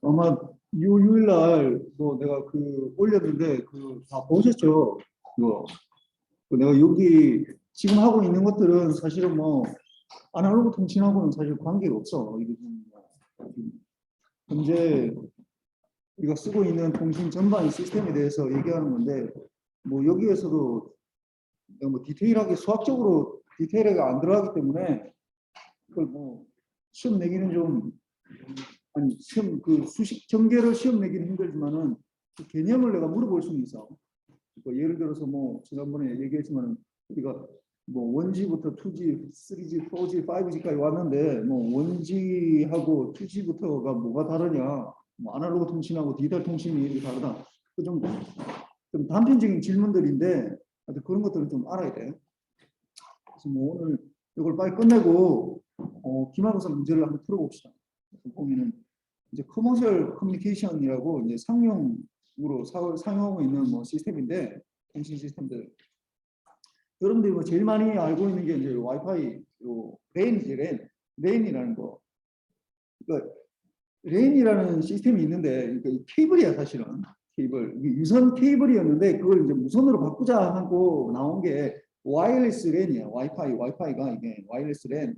아마 6월 6일 날 뭐 내가 그 올렸는데 그 다 보셨죠? 그거. 내가 여기 지금 하고 있는 것들은 사실은 뭐 아날로그 통신하고는 사실 관계가 없어. 이게 현재 우리가 쓰고 있는 통신 전반의 시스템에 대해서 얘기하는 건데 뭐 여기에서도 내가 뭐 디테일하게 수학적으로 디테일하게 안 들어가기 때문에 그걸 뭐 시험 내기는 좀 아니 시험 그 수식 전개를 시험 내기는 힘들지만은 그 개념을 내가 물어볼 수는 있어. 그러니까 예를 들어서 뭐 지난번에 얘기했지만 우리가 뭐 1G부터 2G, 3G, 4G, 5G까지 왔는데 뭐 1G하고 2G부터가 뭐가 다르냐? 뭐 아날로그 통신하고 디지털 통신이 이렇게 다르다. 좀 단편적인 질문들인데 그런 것들은 좀 알아야 돼. 그래서 뭐 오늘 이걸 빨리 끝내고 기말고사 문제를 한번 풀어봅시다. 보면은 이제 커머셜 커뮤니케이션이라고 이제 상용으로 사용하고 있는 뭐 시스템인데 통신 시스템들. 여러분들이 뭐 제일 많이 알고 있는 게 이제 와이파이 랜이지 랜이라는 거. 그러니까 랜이라는 시스템이 있는데 그러니까 이 케이블이야 사실은 케이블 유선 케이블이었는데 그걸 이제 무선으로 바꾸자 하고 나온 게 와이어리스 랜이야. 와이파이가 이게 와이어리스 랜.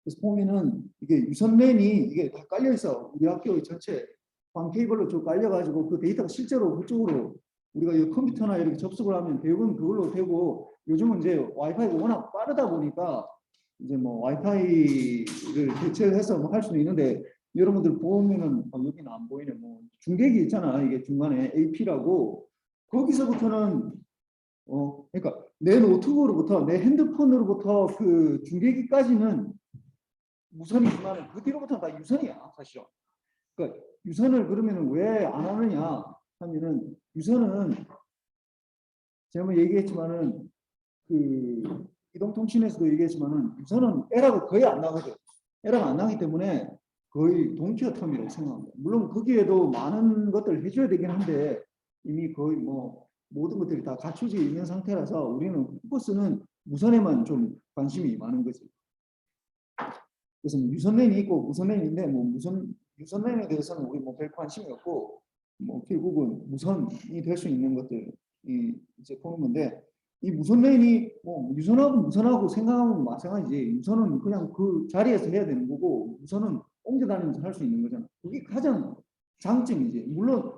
그래서 보면은 이게 유선 랜이 이게 다 깔려 있어. 우리 학교 전체 광 케이블로 쭉 깔려가지고 그 데이터가 실제로 그쪽으로 우리가 이 컴퓨터나 이렇게 접속을 하면 대부분 그걸로 되고 요즘은 이제 와이파이가 워낙 빠르다 보니까 이제 뭐 와이파이를 대체해서 뭐 할 수는 있는데 여러분들 보면은 여기는 안 보이네. 뭐 중계기 있잖아. 이게 중간에 AP라고 거기서부터는 그러니까 내 노트북으로부터 내 핸드폰으로부터 그 중계기까지는 무선이지만 그 뒤로부터는 다 유선이야 사실은. 그러니까 유선을 그러면 왜 안 하느냐 하면은 유선은 제가 뭐 얘기했지만은 그 이동통신에서도 얘기했지만은 유선은 에러가 거의 안 나거든. 에러가 안 나기 때문에 거의 동키어 텀이라고 생각합니다. 물론 거기에도 많은 것들을 해줘야 되긴 한데 이미 거의 뭐 모든 것들이 다 갖춰져 있는 상태라서 우리는 포커스는 무선에만 좀 관심이 많은 거지. 그래서 유선랜이 있고 무선랜인데 뭐 유선랜에 대해서는 우리 뭐 별 관심이 없고 뭐 결국은 무선이 될 수 있는 것들이 이제 보는 건데 이 무선랜이 뭐 무선하고 생각하면 마찬가지지. 무선은 그냥 그 자리에서 해야 되는 거고 무선은 옮겨 다니면서 할 수 있는 거잖아. 그게 가장 장점이지. 물론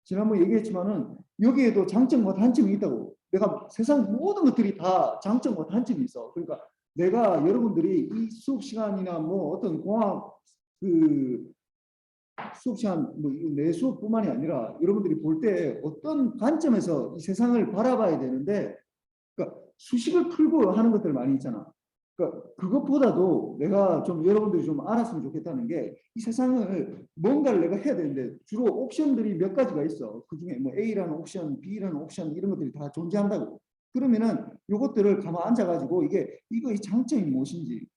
지난번에 얘기했지만은 여기에도 장점과 단점이 있다고. 내가 세상 모든 것들이 다 장점과 단점이 있어. 그러니까 내가 여러분들이 이 수업 시간이나 뭐 어떤 공학 그 수업 시간 뭐 내 수업뿐만이 아니라 여러분들이 볼 때 어떤 관점에서 이 세상을 바라봐야 되는데 그러니까 수식을 풀고 하는 것들 많이 있잖아. 그러니까 그것보다도 내가 좀 여러분들이 좀 알았으면 좋겠다는 게 이 세상을 뭔가를 내가 해야 되는데 주로 옵션들이 몇 가지가 있어. 그중에 뭐 A라는 옵션, B라는 옵션 이런 것들이 다 존재한다고. 그러면은 이것들을 가만 앉아가지고 이거의 장점이 무엇인지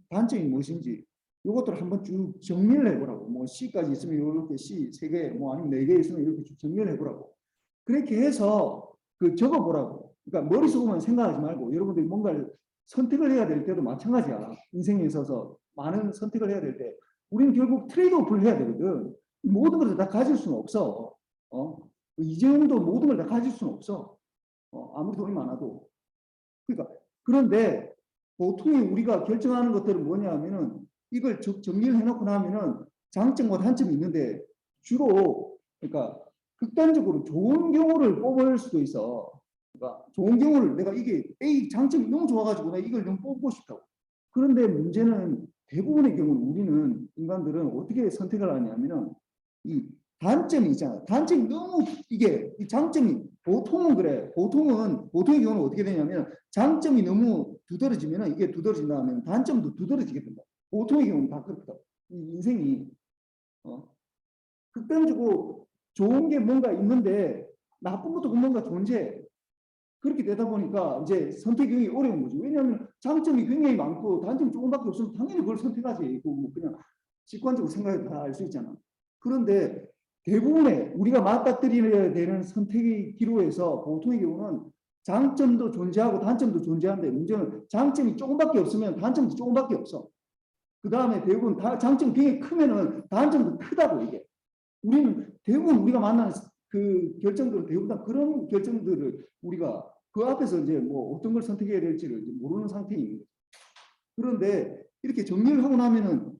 단점이 무엇인지 이것들을 한번 쭉 정리를 해보라고. 뭐 C까지 있으면 이렇게 C 3개, 뭐 아니면 4개 있으면 이렇게 쭉 정리를 해보라고. 그렇게 해서 그 적어보라고. 그러니까 머릿속으로만 생각하지 말고 여러분들이 뭔가를 선택을 해야 될 때도 마찬가지야. 인생에 있어서 많은 선택을 해야 될 때 우리는 결국 트레이드오프를 해야 되거든. 모든 것을 다 가질 수는 없어. 이 정도 모든 걸 다 가질 수는 없어. 아무리 돈이 많아도. 그러니까 그런데 보통 우리가 결정하는 것들은 뭐냐 하면은 이걸 정리를 해놓고 나면은 장점과 단점이 있는데 주로 그러니까 극단적으로 좋은 경우를 뽑을 수도 있어. 그러니까 좋은 경우를 내가 이게 A 장점이 너무 좋아가지고 내가 이걸 좀 뽑고 싶다고. 그런데 문제는 대부분의 경우는 우리는 인간들은 어떻게 선택을 하냐면은 이 단점이 있잖아. 단점이 너무 이게 이 장점이 보통은 그래. 보통의 경우는 어떻게 되냐면 장점이 너무 두드러지면 이게 두드러진다 하면 단점도 두드러지게 된다. 보통의 경우는 다 그렇다. 이 인생이 극단적으로 좋은 게 뭔가 있는데 나쁜 것도 뭔가 존재해. 그렇게 되다 보니까 이제 선택이 어려운 거죠. 왜냐하면 장점이 굉장히 많고 단점이 조금밖에 없으면 당연히 그걸 선택하지. 뭐 그냥 직관적으로 생각해도 다 알 수 있잖아. 그런데 대부분의 우리가 맞닥뜨려야 되는 선택의 기로에서 보통의 경우는 장점도 존재하고 단점도 존재하는데 문제는 장점이 조금밖에 없으면 단점도 조금밖에 없어. 그 다음에 대부분 다 장점 굉장히 크면은 단점도 크다고 이게. 우리는 대부분 우리가 만나는 그 결정들은 대부분 다 그런 결정들을 우리가 그 앞에서 이제 뭐 어떤 걸 선택해야 될지를 모르는 상태인 거죠. 그런데 이렇게 정리를 하고 나면은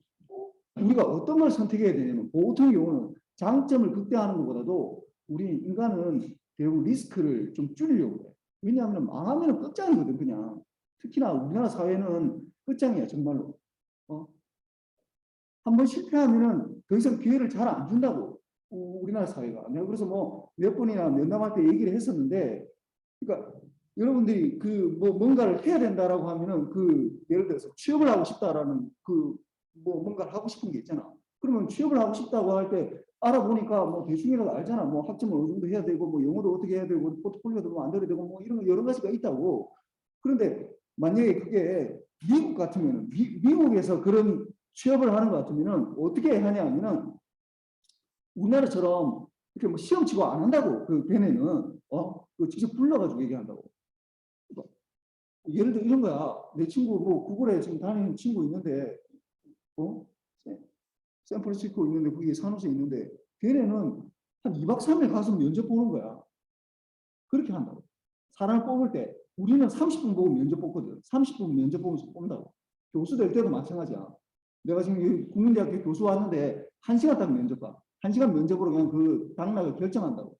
우리가 어떤 걸 선택해야 되냐면 보통 경우는 장점을 극대화하는 것보다도 우리 인간은 대부분 리스크를 좀 줄이려고 해요. 왜냐하면 망하면 끝장이거든 그냥. 특히나 우리나라 사회는 끝장이야 정말로. 한번 실패하면은 더 이상 기회를 잘 안 준다고 우리나라 사회가. 내가 그래서 뭐 몇 번이나 면담할 때 얘기를 했었는데, 그러니까 여러분들이 그 뭐 뭔가를 해야 된다라고 하면은 그 예를 들어서 취업을 하고 싶다라는 그 뭐 뭔가를 하고 싶은 게 있잖아. 그러면 취업을 하고 싶다고 할 때 알아보니까 뭐 대충이라도 알잖아. 뭐 학점을 어느 정도 해야 되고 뭐 영어도 어떻게 해야 되고 포트폴리오도 뭐 안 돼야 되고 뭐 이런 여러 가지가 있다고. 그런데 만약에 그게 미국 같으면 미국에서 그런 취업을 하는 것 같으면은 어떻게 하냐면은 우리나라처럼 이렇게 뭐 시험 치고 안 한다고. 그 걔네는 그 직접 불러가지고 얘기한다고. 그러니까 예를 들어 이런 거야. 내 친구 뭐 구글에 지금 다니는 친구 있는데 샌프란시스코 있는데 거기 산호세 있는데 걔네는 한 2박 3일 가서 면접 보는 거야. 그렇게 한다고. 사람을 뽑을 때 우리는 30분 보고 면접 뽑거든. 30분 면접 보면서 뽑는다고. 교수 될 때도 마찬가지야. 내가 지금 국민대학교 교수 왔는데 1시간 딱 면접 봐. 1시간 면접으로 그냥 그 당락을 결정한다고.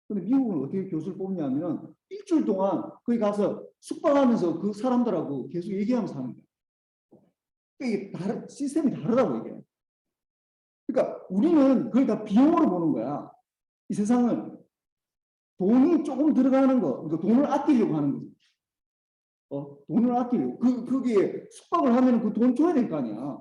근데 미국은 어떻게 교수를 뽑냐면 일주일 동안 거기 가서 숙박하면서 그 사람들하고 계속 얘기하면서 하는 거야. 그러니까 이게 시스템이 다르다고 이게. 그러니까 우리는 그걸 다 비용으로 보는 거야. 이 세상은 돈이 조금 들어가는 거, 그러니까 돈을 아끼려고 하는 거지. 돈을 아끼려고. 거기에 숙박을 하면 그 돈 줘야 될 거 아니야.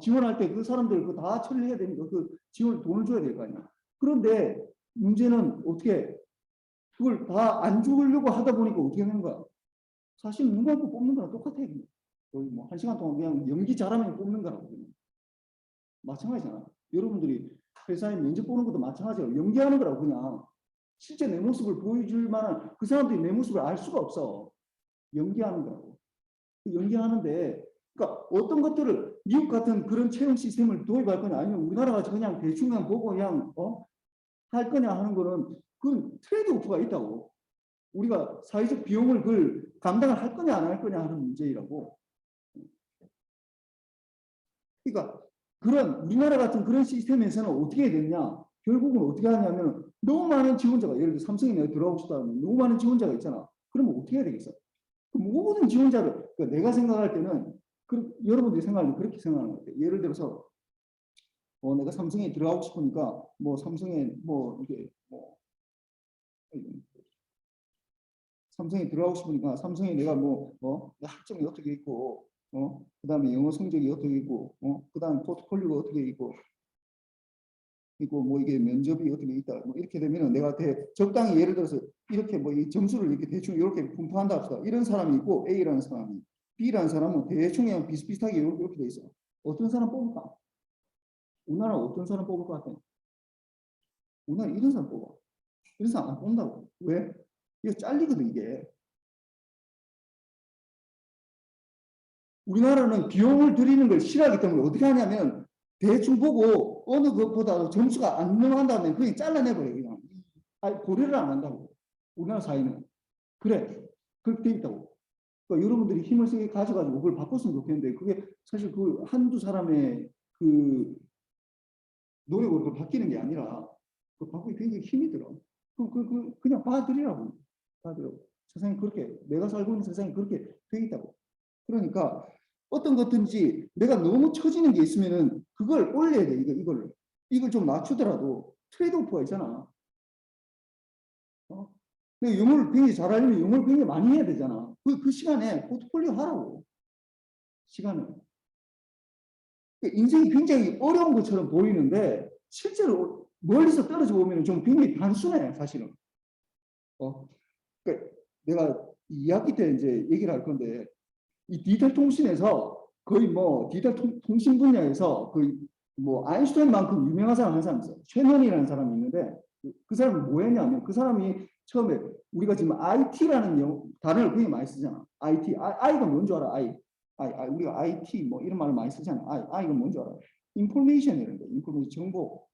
지원할 때 그 사람들 그거 다 처리해야 되니까 그 지원 돈을 줘야 될 거 아니야. 그런데 문제는 어떻게 그걸 다 안 주려고 하다 보니까 어떻게 되는 거야? 사실 눈 감고 뽑는 거랑 똑같아. 거의 뭐 1시간 동안 그냥 연기 잘하면 뽑는 거라고. 마찬가지잖아. 여러분들이 회사에 면접 보는 것도 마찬가지야. 연기하는 거라고 그냥. 실제 내 모습을 보여줄 만한 그 사람들이 내 모습을 알 수가 없어. 연기하는 거라고. 연기하는데 그러니까 어떤 것들을 미국 같은 그런 채용 시스템을 도입할 거냐 아니면 우리나라 같이 그냥 대충 그냥 보고 그냥 할 거냐 하는 거는 그건 트레이드 오프가 있다고. 우리가 사회적 비용을 그걸 감당을 할 거냐 안 할 거냐 하는 문제이라고. 그러니까 그런 우리나라 같은 그런 시스템에서는 어떻게 해야 되느냐? 결국은 어떻게 하냐면 너무 많은 지원자가 예를 들어 삼성이 내가 들어가고 싶다면 너무 많은 지원자가 있잖아. 그러면 어떻게 해야 되겠어? 그 모든 지원자를 그러니까 내가 생각할 때는 여러분들이 생각하면 그렇게 생각하는 것 같아요. 예를 들어서 내가 삼성에 들어가고 싶으니까 뭐 삼성에 뭐 이게 뭐 삼성에 들어가고 싶으니까 삼성에 내가 학점이 어떻게 있고 그다음에 영어 성적이 어떻게 있고 그다음에 포트폴리오가 어떻게 있고 뭐 이게 면접이 어떻게 있다 뭐 이렇게 되면은 내가 적당히 예를 들어서 이렇게 뭐 이 점수를 이렇게 대충 이렇게 분포한다 합시다. 이런 사람이 있고 A라는 사람이 B라는 사람은 대충 그냥 비슷비슷하게 이렇게 돼 있어. 어떤 사람 뽑을까? 우리나라 어떤 사람 뽑을 것 같아? 우리나라 이런 사람 뽑아. 이런 사람 안 뽑는다고. 왜? 이거 잘리거든 이게. 우리나라는 비용을 들이는 걸 싫어하기 때문에 어떻게 하냐면 대충 보고 어느 것보다 점수가 안 넘어간다면 그냥 잘라내버려요. 그냥. 고려를 안 한다고. 우리나라 사회는. 그래. 그렇게 돼 있다고. 그러니까 여러분들이 힘을 세게 가져가지고 그걸 바꿨으면 좋겠는데 그게 사실 그 한두 사람의 그 노력으로 그걸 바뀌는 게 아니라 그 바꾸기 굉장히 힘이 들어. 그냥 봐드리라고. 봐드리라고. 세상이 그렇게 내가 살고 있는 세상이 그렇게 돼 있다고. 그러니까 어떤 것든지 내가 너무 처지는 게 있으면은 그걸 올려야 돼. 이걸 좀 낮추더라도 트레이드 오프가 있잖아. 내가 영어를 굉장히 잘 알려면 영어를 굉장히 많이 해야 되잖아. 그 시간에 포트폴리오 하라고. 시간을. 인생이 굉장히 어려운 것처럼 보이는데 실제로 멀리서 떨어져 보면 좀 굉장히 단순해 사실은. 그러니까 내가 2학기 때 이제 얘기를 할 건데 이 디지털 통신에서 거의 뭐 디지털 통신 분야에서 거의 뭐 아인슈타인만큼 유명한 사람 한 사람 있어요. 최면이라는 사람이 있는데 그 사람은 뭐 했냐면 그 사람이 처음에 우리가 지금 IT라는 단어를 굉장히 많이 쓰잖아. IT, I가 뭔 줄 알아? I. 우리가 IT 뭐 이런 말을 많이 쓰잖아. 이건 뭔지 알아요? 인포메이션이라는 거예요. 인포메이션 정보.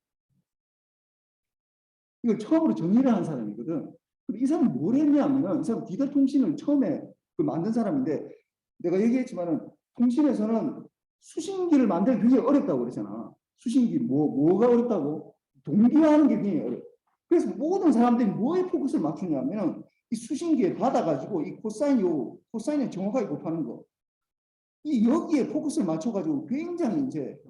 이걸 처음으로 정의를 한 사람이거든. 근데 이 사람이 뭘 했냐면은 이 사람 디지털 통신을 처음에 그 만든 사람인데 내가 얘기했지만은 통신에서는 수신기를 만들기 굉장히 어렵다고 그러잖아. 수신기 뭐가 어렵다고? 동기화하는 게 굉장히 어려워. 그래서 모든 사람들이 뭐에 포커스를 맞추냐면은 이 수신기에 받아가지고 이 코사인을 정확하게 곱하는 거. 이 여기에 포커스를 맞춰가지고 굉장히 이제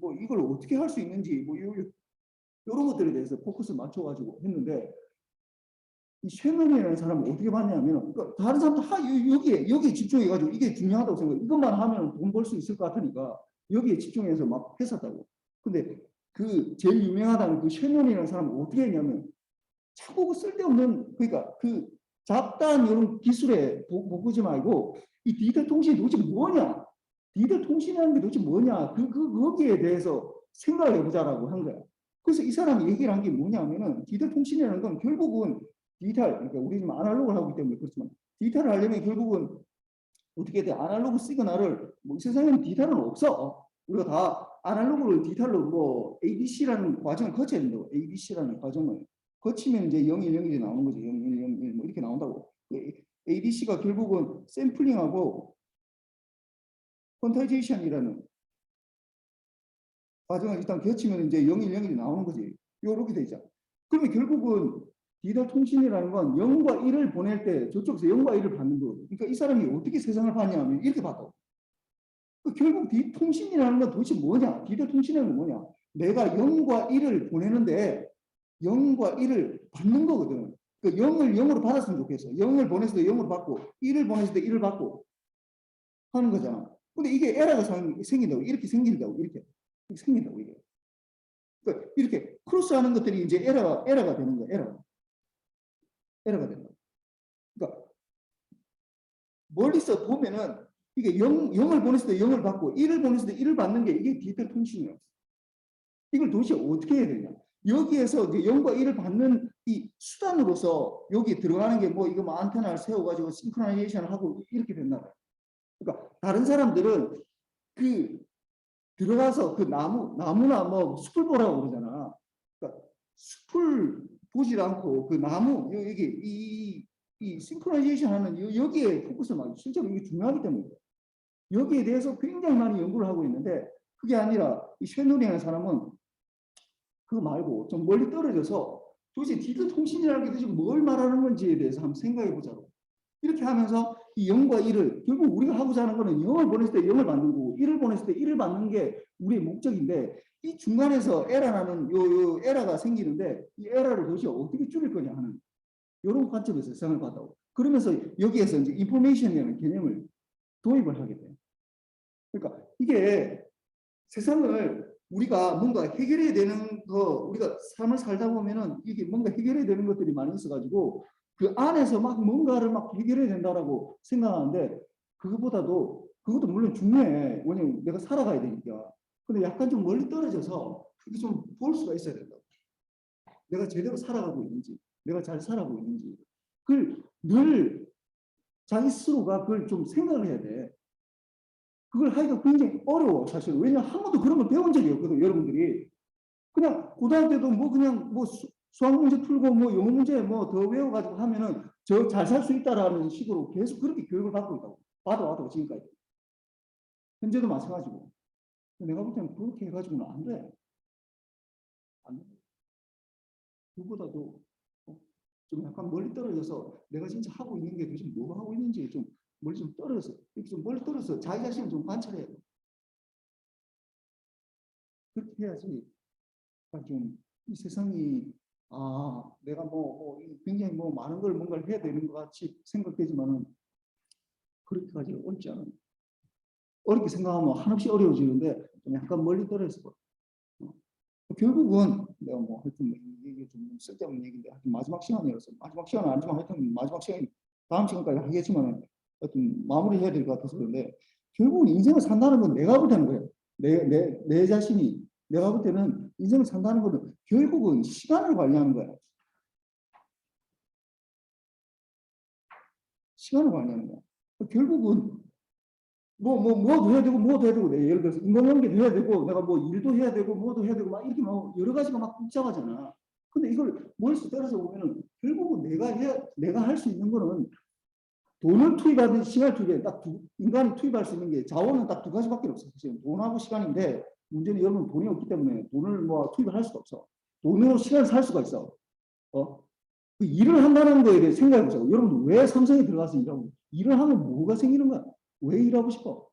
뭐 이걸 어떻게 할 수 있는지 뭐 이런 것들에 대해서 포커스를 맞춰가지고 했는데 이 쉐넌이라는 사람은 어떻게 봤냐면 그러니까 다른 사람도 여기에 집중해가지고 이게 중요하다고 생각해. 이것만 하면 돈 벌 수 있을 것 같으니까 여기에 집중해서 막 했었다고. 근데 그 제일 유명하다는 그 쉐넌이라는 사람은 어떻게 했냐면 자꾸 그 쓸데없는 그러니까 그 잡다한 이런 기술에 보지 말고 이 디지털 통신이 도대체 뭐냐? 디지털 통신이라는 게 도대체 뭐냐? 거기에 대해서 생각을 해보자라고 한 거야. 그래서 이 사람이 얘기를 한 게 뭐냐면은 디지털 통신이라는 건 결국은 그러니까 우리 지금 아날로그를 하기 때문에 그렇지만 디지털을 하려면 결국은 어떻게 돼? 아날로그 시그널을 뭐 이 세상에는 디지털은 없어. 우리가 다 아날로그를 디지털로 뭐 ABC라는 과정을 거쳐야 된다고. ABC라는 과정을 거치면 이제 0101이 나오는 거죠. 0101 뭐 이렇게 나온다고. ABC가 결국은 샘플링하고 퀀타이제이션이라는 과정을 일단 거치면 이제 0101이 나오는 거지. 요렇게 돼 있잖아. 그러면 결국은 디지털 통신이라는 건 0과 1을 보낼 때 저쪽에서 0과 1을 받는 거. 그러니까 이 사람이 어떻게 세상을 봤냐면 이렇게 봤다고. 결국 디지털 통신이라는 건 도대체 뭐냐? 디지털 통신이라는 건 뭐냐? 내가 0과 1을 보내는데 0과 1을 받는 거거든. 그 0을 0으로 받았으면 좋겠어. 0을 보냈을 때 0으로 받고 1을 보냈을 때 1을 받고 하는 거잖아. 근데 이게 에러가 생긴다고. 이렇게 생긴다고. 이렇게 생긴다고 이게. 그러니까 이렇게 크로스하는 것들이 이제 에러가 되는 거야. 에러가 되는 거야. 그러니까 멀리서 보면은 이게 0을 보냈을 때 0을 받고 1을 보냈을 때 1을 받는 게 이게 디지털 통신이에요. 이걸 도대체 어떻게 해야 되냐? 여기에서 이제 0과 1을 받는 이 수단으로서 여기 들어가는 게 뭐 이거 뭐 안테나를 세워가지고 싱크로나이제이션을 하고 이렇게 된다. 그러니까 다른 사람들은 그 들어가서 그 나무나 뭐 숲을 보라고 그러잖아. 그러니까 숲을 보질 않고 그 나무 여기 이 싱크로나이제이션 하는 여기에 포커스를 맞춰. 실제로 이게 중요하기 때문에 여기에 대해서 굉장히 많이 연구를 하고 있는데 그게 아니라 이 쉐노리라는 사람은 그거 말고 좀 멀리 떨어져서 도대체 디지털 통신이라는 게 도대체 뭘 말하는 건지에 대해서 한번 생각해 보자고. 이렇게 하면서 이 0과 1을 결국 우리가 하고자 하는 거는 0을 보냈을 때 0을 받는 거고 1을 보냈을 때 1을 받는 게 우리의 목적인데 이 중간에서 에러라는 요 에러가 생기는데 이 에러를 도대체 어떻게 줄일 거냐 하는 이런 관점에서 세상을 봤다고. 그러면서 여기에서 이제 인포메이션이라는 개념을 도입을 하게 돼요. 그러니까 이게 세상을 우리가 뭔가 해결해야 되는 거, 우리가 삶을 살다 보면은 이게 뭔가 해결해야 되는 것들이 많이 있어가지고 그 안에서 막 뭔가를 막 해결해야 된다라고 생각하는데 그것도 물론 중요해. 왜냐면 내가 살아가야 되니까. 근데 약간 좀 멀리 떨어져서 그게 좀 볼 수가 있어야 된다. 내가 제대로 살아가고 있는지, 내가 잘 살아가고 있는지. 그걸 늘 자기 스스로가 그걸 좀 생각을 해야 돼. 그걸 하기가 굉장히 어려워, 사실. 왜냐하면 한 번도 그런 걸 배운 적이 없거든, 여러분들이. 그냥 고등학교 때도 뭐 그냥 뭐 수학 문제 풀고 뭐 영어 문제 뭐 더 외워가지고 하면은 저 잘 살 수 있다라는 식으로 계속 그렇게 교육을 받고 있다고. 봐도 지금까지. 현재도 마찬가지고. 내가 볼 때는 그렇게 해가지고는 안 돼. 안 돼. 그보다도 좀 약간 멀리 떨어져서 내가 진짜 하고 있는 게 도대체 뭐 하고 있는지 좀 멀리 좀 떨어져서 이렇게 좀 멀리 떨어져서 자기 자신을 좀 관찰해야 돼. 그렇게 해야지 좀 이 세상이 내가 굉장히 뭐 많은 걸 뭔가를 해야 되는 것 같이 생각되지만은 그렇게까지 어렵지 않아요. 어렵게 생각하면 한없이 어려워지는데 좀 약간 멀리 떨어져서 결국은 내가 뭐 하여튼 이게 좀 쓸데없는 얘기인데 하여튼 마지막 시간이어서 마지막 시간은 아니지만 하여튼 마지막 시간이 다음 시간까지 하겠지만 하여튼 마무리해야 될 것 같아서 그런데 결국은 인생을 산다는 건 내가 볼 때는 거예요. 내 자신이 내가 볼 때는 인생을 산다는 거는 결국은 시간을 관리하는 거야. 시간을 관리하는 거야. 결국은 뭐도 해야 되고 뭐도 해야 되고 예를 들어서 인공연계도 해야 되고 내가 뭐 일도 해야 되고 뭐도 해야 되고 막 이렇게 막 여러 가지가 막 복잡하잖아. 근데 이걸 머릿속에 떨어져 보면은 결국은 내가 할 수 있는 거는 돈을 투입하든 시간을 투입해 인간이 투입할 수 있는 게 자원은 딱 두 가지밖에 없어. 지금 돈하고 시간인데 문제는 여러분 돈이 없기 때문에 돈을 뭐 투입을 할 수가 없어. 돈으로 시간을 살 수가 있어. 그 일을 한다는 거에 대해 생각해 보세요. 여러분 왜 삼성에 들어가서 일하고 일을 하면 뭐가 생기는 거야? 왜 일하고 싶어?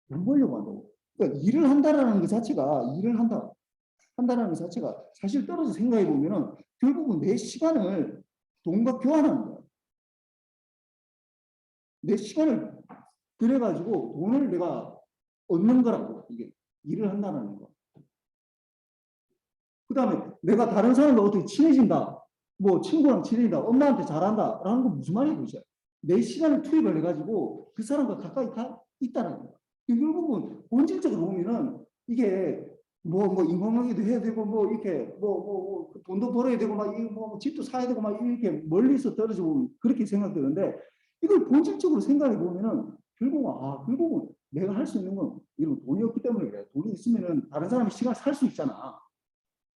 돈 벌려고 한다고. 그러니까 일을 한다라는 것 자체가 한다는 것 자체가 사실 떨어져 생각해 보면은 결국은 내 시간을 돈과 교환하는 거야. 내 시간을 들여가지고 돈을 내가 얻는 거라고 이게 일을 한다는 거. 그 다음에 내가 다른 사람과 어떻게 친해진다. 뭐 친구랑 친해진다. 엄마한테 잘한다. 라는 건 무슨 말이에요? 도대체? 내 시간을 투입을 해가지고 그 사람과 가까이 있다는 거야. 결국은 본질적으로 보면은 이게 뭐 인간관계도 해야 되고 뭐 이렇게 뭐 돈도 벌어야 되고 막 뭐 집도 사야 되고 막 이렇게 멀리서 떨어져 보면 그렇게 생각되는데 이걸 본질적으로 생각해 보면은 결국은 내가 할 수 있는 건 이런 돈이 없기 때문에 그래. 돈이 있으면은 다른 사람의 시간 살 수 있잖아.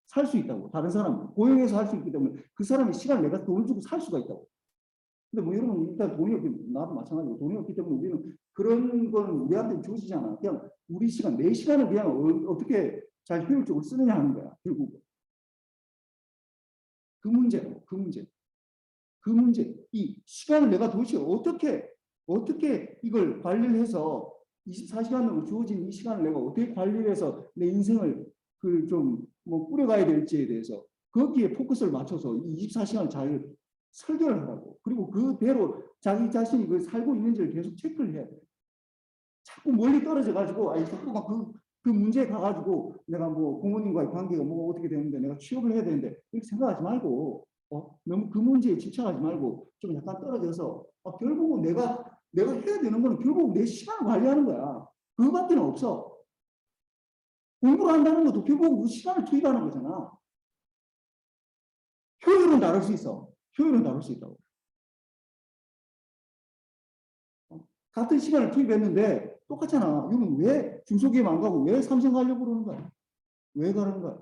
살 수 있다고. 다른 사람 고용해서 할 수 있기 때문에 그 사람의 시간을 내가 돈을 주고 살 수가 있다고. 근데 뭐 여러분 일단 돈이 없기 나도 마찬가지고 돈이 없기 때문에 우리는 그런 건 우리한테 주어지지 않아. 그냥 우리 시간 내 시간을 그냥 어떻게 잘 효율적으로 쓰느냐 하는 거야. 결국 그 문제 이 시간을 내가 도대체 어떻게 이걸 관리를 해서 24시간으로 주어진 이 시간을 내가 어떻게 관리를 해서 내 인생을 그 좀 뭐 꾸려가야 될지에 대해서 거기에 포커스를 맞춰서 이 24시간을 잘 설계를 하라고. 그리고 그대로 자기 자신이 그 살고 있는지를 계속 체크를 해야 돼. 자꾸 멀리 떨어져 가지고 자꾸 그 문제에 가가지고 내가 뭐 부모님과의 관계가 뭐 어떻게 되는데 내가 취업을 해야 되는데 이렇게 생각하지 말고 너무 그 문제에 집착하지 말고 좀 약간 떨어져서 결국은 내가 해야 되는 거는 결국 내 시간을 관리하는 거야. 그거밖에 없어. 공부를 한다는 것도 결국 그 시간을 투입하는 거잖아. 효율은 다를 수 있어. 효율은 다를 수 있다고. 같은 시간을 투입했는데 똑같잖아. 이건 왜 중소기업 안 가고 왜 삼성 가려고 그러는 거야? 왜 가는 거야?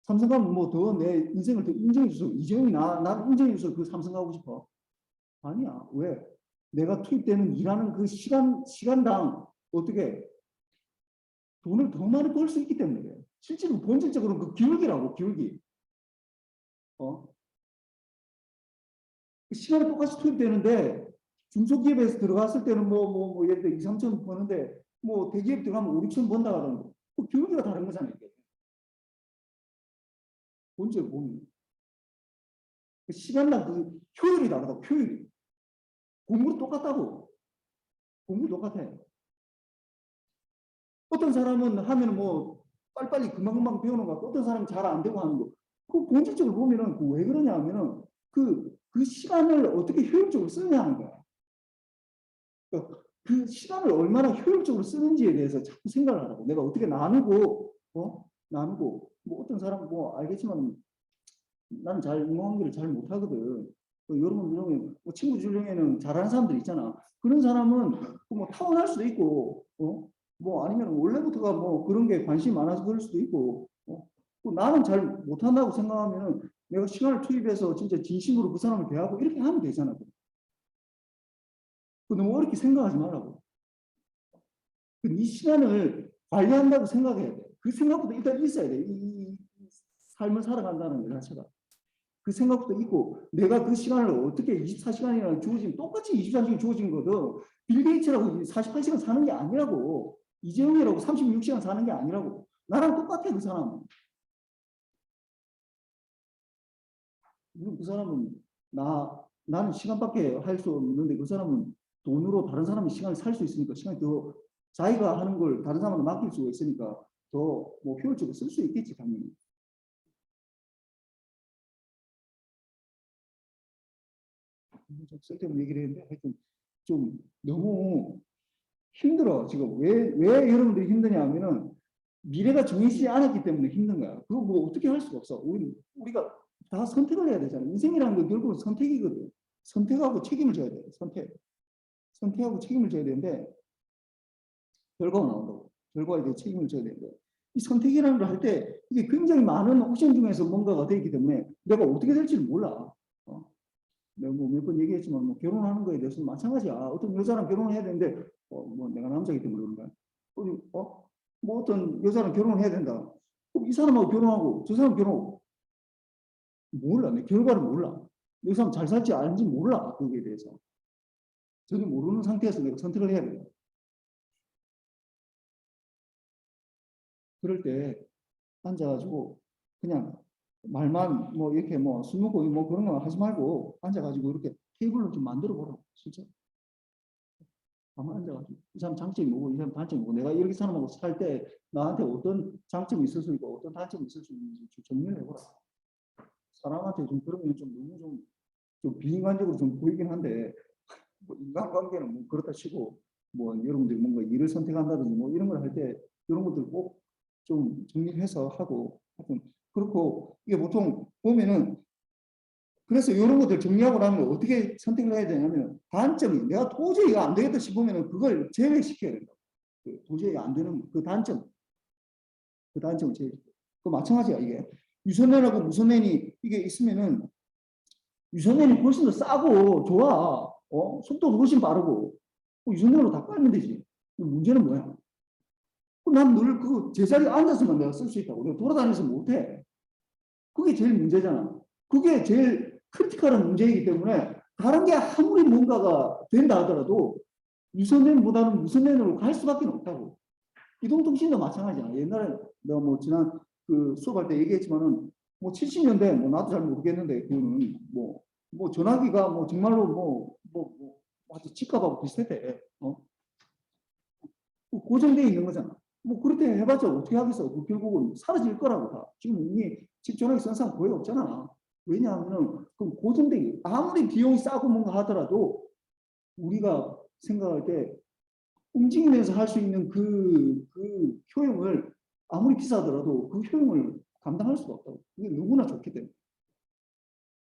삼성 가면 뭐 더 내 인생을 더 인정해줘서 이재용이 나 인정해줘서 그 삼성 가고 싶어? 아니야. 왜? 내가 투입되는 일하는 그 시간당 어떻게 돈을 더 많이 벌 수 있기 때문에 그래. 실제로 본질적으로는 그 기울기라고 기울기. 그 시간이 똑같이 투입되는데 중소기업에서 들어갔을 때는 뭐 예를 들어 2, 3천 버는데 뭐 대기업 들어가면 5, 6천 번다 하던데 그 기울기가 다른 거잖아요. 이게. 본질 보면 그 시간당 그 효율이 다르다고 효율이. 공부 똑같다고. 공부 똑같아. 어떤 사람은 하면 뭐 빨리빨리 금방금방 배우는 거 같고 어떤 사람은 잘 안 되고 하는 거. 그 본질적으로 보면은 왜 그러냐 하면은 그 시간을 어떻게 효율적으로 쓰느냐 하는 거야. 그러니까 그 시간을 얼마나 효율적으로 쓰는지에 대해서 자꾸 생각을 하라고. 내가 어떻게 나누고 뭐 어떤 사람은 뭐 알겠지만 나는 잘 인공관계를 잘 못하거든. 여러분 중에 뭐 친구 중에는 잘하는 사람들 있잖아. 그런 사람은 뭐 타고날 수도 있고, 뭐 아니면 원래부터가 뭐 그런 게 관심이 많아서 그럴 수도 있고, 나는 잘 못한다고 생각하면은 내가 시간을 투입해서 진짜 진심으로 그 사람을 대하고 이렇게 하면 되잖아. 너무 어렵게 생각하지 말라고. 이 시간을 관리한다고 생각해야 돼. 그 생각부터 일단 있어야 돼. 이 삶을 살아간다는 것 자체가. 그 생각부터 있고 내가 그 시간을 어떻게 24시간이나 주어진 똑같이 24시간 주어진 거든 빌 게이츠라고 48시간 사는 게 아니라고 이재용이라고 36시간 사는 게 아니라고 나랑 똑같아 그 사람은. 그 사람은 나는 시간밖에 할 수 없는데 그 사람은 돈으로 다른 사람의 시간을 살 수 있으니까 시간이 더 자기가 하는 걸 다른 사람한테 맡길 수가 있으니까 더 뭐 효율적으로 쓸 수 있겠지 당연히. 쓸데없는 얘기를 했는데 하여튼 좀 너무 힘들어. 지금 왜 여러분들이 힘드냐 하면은 미래가 정해지지 않았기 때문에 힘든 거야. 그거 뭐 어떻게 할 수가 없어. 우리가 다 선택을 해야 되잖아. 인생이라는 건 결국은 선택이거든. 선택하고 책임을 져야 돼. 선택. 선택하고 책임을 져야 되는데 결과가 나온다고. 결과에 대해 책임을 져야 되는데 이 선택이라는 걸 할 때 이게 굉장히 많은 옵션 중에서 뭔가가 되기 때문에 내가 어떻게 될지를 몰라. 내가 뭐 몇 번 얘기했지만 뭐 결혼하는 거에 대해서는 마찬가지야. 어떤 여자랑 결혼해야 되는데 뭐 내가 남자이기 때문에 그런 거야. 뭐 어떤 여자랑 결혼을 해야 된다. 이 사람하고 결혼하고 저 사람 결혼하고 몰라. 내 결과를 몰라. 이 사람 잘 살지 아닌지 몰라. 거기에 대해서. 전혀 모르는 상태에서 내가 선택을 해야 돼. 그럴 때 앉아가지고 그냥 말만 뭐 이렇게 뭐 술 먹고 뭐 그런 거 하지 말고 앉아가지고 이렇게 테이블로 좀 만들어 보라. 진짜. 가만 앉아가지고 이 사람 장점이 뭐고 이 사람 단점이 뭐고 내가 이렇게 사람하고 살 때 나한테 어떤 장점이 있을 수 있고 어떤 단점이 있을 수 있는지 좀 정리를 해보라. 사람한테 좀 그러면 좀 너무 좀 비인간적으로 좀 보이긴 한데 뭐 인간관계는 뭐 그렇다 치고 뭐 여러분들이 뭔가 일을 선택한다든지 뭐 이런 걸 할 때 이런 것들 꼭 좀 정리해서 하고 하여튼 그렇고 이게 보통 보면은 그래서 이런 것들 정리하고 나면 어떻게 선택을 해야 되냐면 단점이 내가 도저히 이거 안 되겠다 싶으면 그걸 제외시켜야 된다. 도저히 안 되는 그 단점을 제외. 그 마찬가지야 이게 유선랜하고 무선랜이 이게 있으면은 유선랜이 훨씬 더 싸고 좋아. 속도도 훨씬 빠르고 유선랜으로 다 깔면 되지. 문제는 뭐야? 난 늘 그 제자리에 앉아서만 내가 쓸 수 있다고. 내가 돌아다니면서 못해. 그게 제일 문제잖아. 그게 제일 크리티컬한 문제이기 때문에 다른 게 아무리 뭔가가 된다 하더라도 유선랜보다는 무선랜으로 갈 수밖에 없다고. 이동통신도 마찬가지야. 옛날에 내가 뭐 지난 그 수업할 때 얘기했지만은 뭐 70년대 뭐 나도 잘 모르겠는데 그거는 뭐 전화기가 뭐 정말로 아주 집값하고 비슷했대. 고정되어 있는 거잖아. 뭐 그렇게 해봤자 어떻게 하겠어. 결국은 사라질 거라고 다. 지금 이미 집 전화기 쓰는 사람 거의 없잖아. 왜냐하면 그 고정되기 아무리 비용이 싸고 뭔가 하더라도 우리가 생각할 때 움직이면서 할 수 있는 그 효용을 아무리 비싸더라도 그 효용을 감당할 수가 없다고. 이게 누구나 좋기 때문에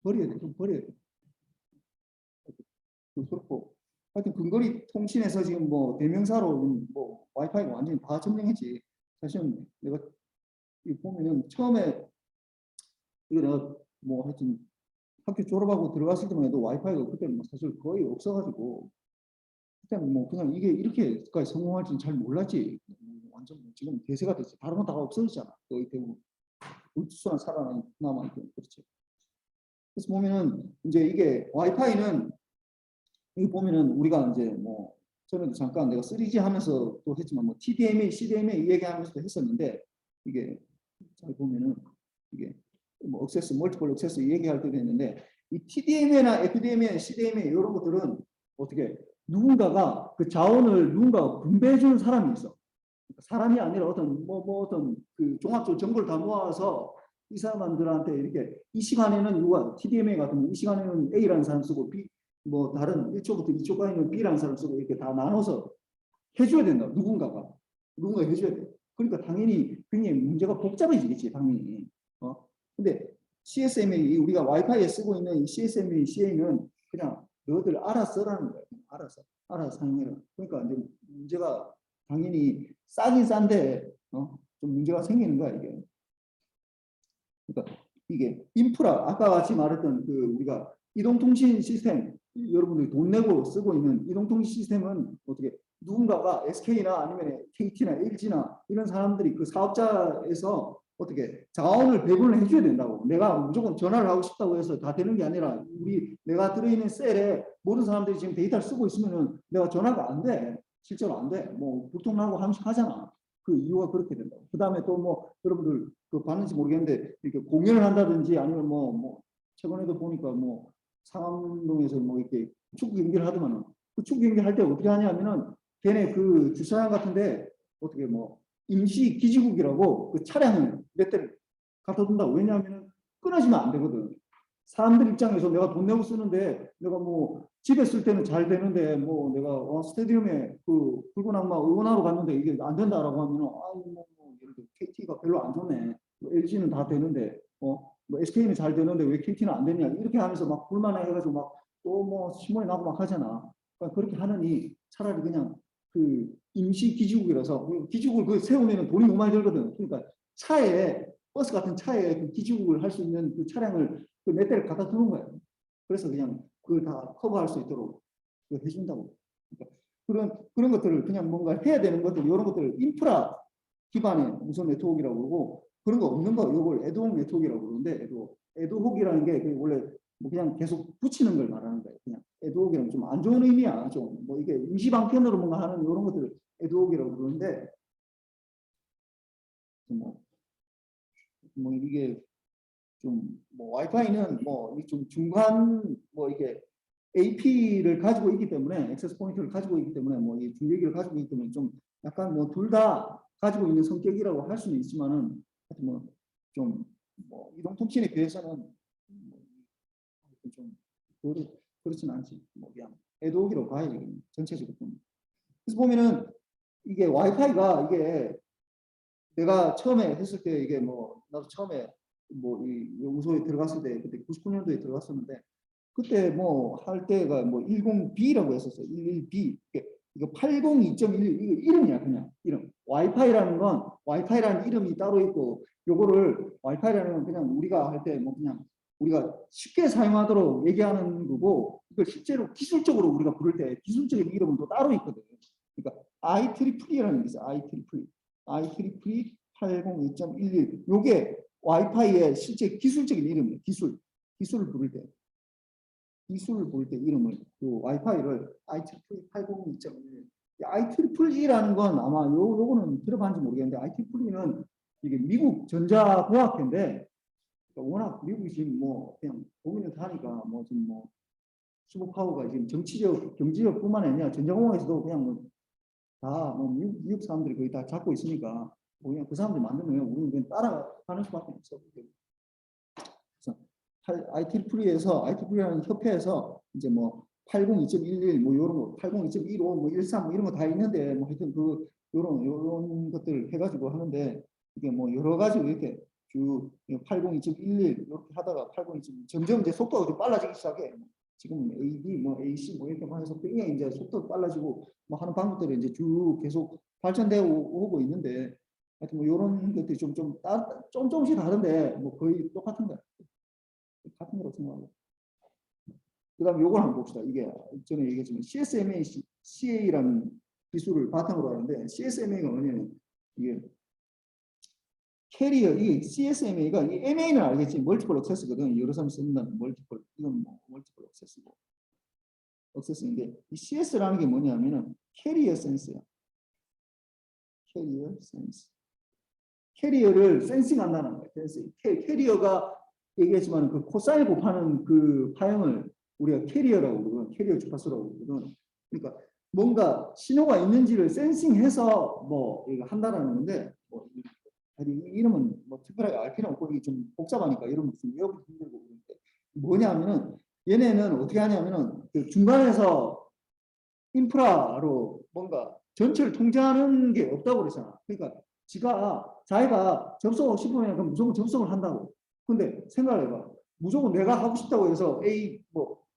버려야 돼. 좀 버려야 돼. 그렇고 하여튼 근거리 통신에서 지금 뭐 대명사로 뭐 와이파이가 완전히 다 점령했지. 사실은 내가 보면은 처음에 이거 내가 뭐 하여튼 학교 졸업하고 들어갔을 때만 해도 와이파이가 그때는 뭐 사실 거의 없어가지고 그때는 뭐 그냥 이게 이렇게까지 성공할지는 잘 몰랐지. 완전 지금 대세가 됐지. 다른 건 다 없어졌잖아. 거의 대부분 울수만 살아남아 있고 그렇지. 그래서 보면은 이제 이게 와이파이는 여기 보면은 우리가 이제 뭐 전에도 잠깐 내가 3G 하면서 또 했지만 뭐 TDMA, CDMA 얘기하면서도 했었는데 이게 잘 보면은 이게 뭐 억세스, 멀티플 억세스 얘기할 때도 했는데 이 TDMA나 FDMA, CDMA 이런 것들은 어떻게 누군가가 그 자원을 누군가가 분배해 주는 사람이 있어. 그러니까 사람이 아니라 어떤 어떤 그 종합적 정보를 다 모아서 이 사람들한테 이렇게 이 시간에는 누가 TDMA 같은 이 시간에는 A라는 사람 쓰고 B 뭐 다른 1초부터 2초까지 있는 B라는 사람 쓰고 이렇게 다 나눠서 해줘야 된다. 누군가 해줘야 돼. 그러니까 당연히 굉장히 문제가 복잡해지겠지. 당연히. 근데 CSMA 우리가 와이파이에 쓰고 있는 이 CSMA CA는 그냥 너희들 알아서 쓰라는 거야. 알아서 사용해라. 그러니까 이제 문제가 당연히 싸긴 싼데 좀 문제가 생기는 거야 이게. 그러니까 이게 인프라 아까 같이 말했던 그 우리가 이동통신 시스템 여러분들이 돈 내고 쓰고 있는 이동통신 시스템은 어떻게 누군가가 SK나 아니면 KT나 LG나 이런 사람들이 그 사업자에서 어떻게 자원을 배분을 해줘야 된다고. 내가 무조건 전화를 하고 싶다고 해서 다 되는 게 아니라 내가 들어있는 셀에 모든 사람들이 지금 데이터를 쓰고 있으면은 내가 전화가 안 돼. 실제로 안 돼. 뭐 보통 나하고 한식 하잖아. 그 이유가 그렇게 된다고. 그 다음에 또 뭐 여러분들 그 봤는지 모르겠는데 이렇게 공연을 한다든지 아니면 뭐 최근에도 보니까 뭐 상암동에서 뭐 이렇게 축구 경기를 하더만은 그 축구 경기 할 때 어떻게 하냐면은 걔네 그 주차장 같은데 어떻게 뭐 임시 기지국이라고 그 차량을 몇 대를 갖다 둔다고. 왜냐하면 끊어지면 안 되거든. 사람들 입장에서 내가 돈 내고 쓰는데 내가 뭐 집에 쓸 때는 잘 되는데 뭐 내가 스타디움에 그 붉은 악마 응원하러 갔는데 이게 안 된다라고 하면 뭐 예를 들어 KT가 별로 안 좋네. LG는 다 되는데 뭐 SK는 잘 되는데 왜 KT는 안 되냐 이렇게 하면서 막 불만해 해가지고 막 또 뭐 신문에 나고 막 하잖아. 그러니까 그렇게 하느니 차라리 그냥 그 임시 기지국이라서 기지국을 그 세우면 돈이 너무 많이 들거든. 그러니까 차에 버스 같은 차에 그 기지국을 할 수 있는 그 차량을 그 몇 대를 갖다 두는 거예요. 그래서 그냥 그걸 다 커버할 수 있도록 해준다고. 그러니까 그런 것들을 그냥 뭔가 해야 되는 것들 이런 것들을 인프라 기반의 무선 네트워크라고 그러고 그런 거 없는 거 이걸 애드혹 네트워크라고 그러는데 애드혹이라는 게 원래 뭐 그냥 계속 붙이는 걸 말하는 거예요. 그냥 애드혹이라는 좀 안 좋은 의미야. 좀 뭐 이게 임시 방편으로 뭔가 하는 이런 것들을 애드혹이라고 그러는데 뭐 이게 좀 뭐 와이파이는 뭐 좀 중간 뭐 이게 AP를 가지고 있기 때문에 액세스 포인트를 가지고 있기 때문에 뭐 이 중계기를 가지고 있기 때문에 좀 약간 뭐 둘 다 가지고 있는 성격이라고 할 수는 있지만은 뭐 좀 뭐 이동통신에 비해서는 좀 그렇진 않지. 뭐 그냥 애도기로 봐야지 전체적으로 보면. 그래서 보면은 이게 와이파이가 이게 내가 처음에 했을 때 이게 뭐 나도 처음에 뭐 이 연구소에 들어갔을 때 그때 99년도에 들어갔었는데 그때 뭐 할 때가 뭐 10B라고 했었어요. 11B. 이거 802.11 이거 이름이야 그냥 이름. 와이파이라는 건 와이파이라는 이름이 따로 있고 요거를 와이파이라는 건 그냥 우리가 할 때 뭐 그냥 우리가 쉽게 사용하도록 얘기하는 거고 이걸 실제로 기술적으로 우리가 부를 때 기술적인 이름은 또 따로 있거든. 그러니까 IEEE라는 게 있어요. IEEE 802.11 요게 와이파이의 실제 기술적인 이름이에요. 기술을 부를 때. 기술을 볼 때 이름을 그 와이파이를 IEEE 802.11 IEEE라는 건 아마 요거는 들어봤는지 모르겠는데 IEEE는 이게 미국 전자공학회인데 워낙 미국이 지금 뭐 그냥 고민을 하니까 뭐 지금 뭐 슈퍼파워가 지금 정치적 경제적뿐만 아니라 전자공학에서도 그냥 뭐 다 뭐 미국 사람들이 거의 다 잡고 있으니까 뭐 그냥 그 사람들 만들면 우리는 그냥 따라가는 수밖에 없어. 그래서 IEEE라는 협회에서 이제 뭐 802.11 뭐 이런 거 802.15 뭐 13 뭐 이런 거 다 있는데 뭐 하여튼 그 요런 것들을 해가지고 하는데 이게 뭐 여러 가지 이렇게 쭉 802.11 이렇게 하다가 802.11 점점 이제 속도가 좀 빨라지기 시작해. 지금 AD 뭐 AC 뭐 이렇게 해서 굉장히 이제 속도 빨라지고 뭐 하는 방법들이 이제 쭉 계속 발전되어 오고 있는데 하여튼 뭐 이런 것들이 조금씩 다른데 뭐 거의 똑같은 거야. 같은 거라고 생각하고. 그 다음에 요걸 한번 봅시다. 이게 전에 얘기했지만 CSMA, CA라는 기술을 바탕으로 하는데 CSMA가 뭐냐면 이게 캐리어, 이 CSMA가 이 MA는 알겠지. 멀티플 액세스거든. 여러 사람이 쓴다는 멀티플. 이건 뭐 멀티플 액세스고. 액세스인데 이 CS라는 게 뭐냐면은 캐리어 센스야. 캐리어 센스. 캐리어를 센싱한다는 거예요. 캐리어가 얘기했지만 그 코사인 곱하는 그 파형을 우리가 캐리어라고 그러거든. 캐리어 주파수라고 그러거든. 그러니까 뭔가 신호가 있는지를 센싱해서 뭐 이거 한다라는 건데 뭐 이름은 뭐 특별하게 알 필요 없고 이게 좀 복잡하니까 이름 무슨 외우기 힘들고 그런데 뭐냐면은 얘네는 어떻게 하냐면은 그 중간에서 인프라로 뭔가 전체를 통제하는 게 없다고 그러잖아. 그러니까 자기가 접속하고 싶으면 그럼 무조건 접속을 한다고. 근데 생각해봐. 무조건 내가 하고 싶다고 해서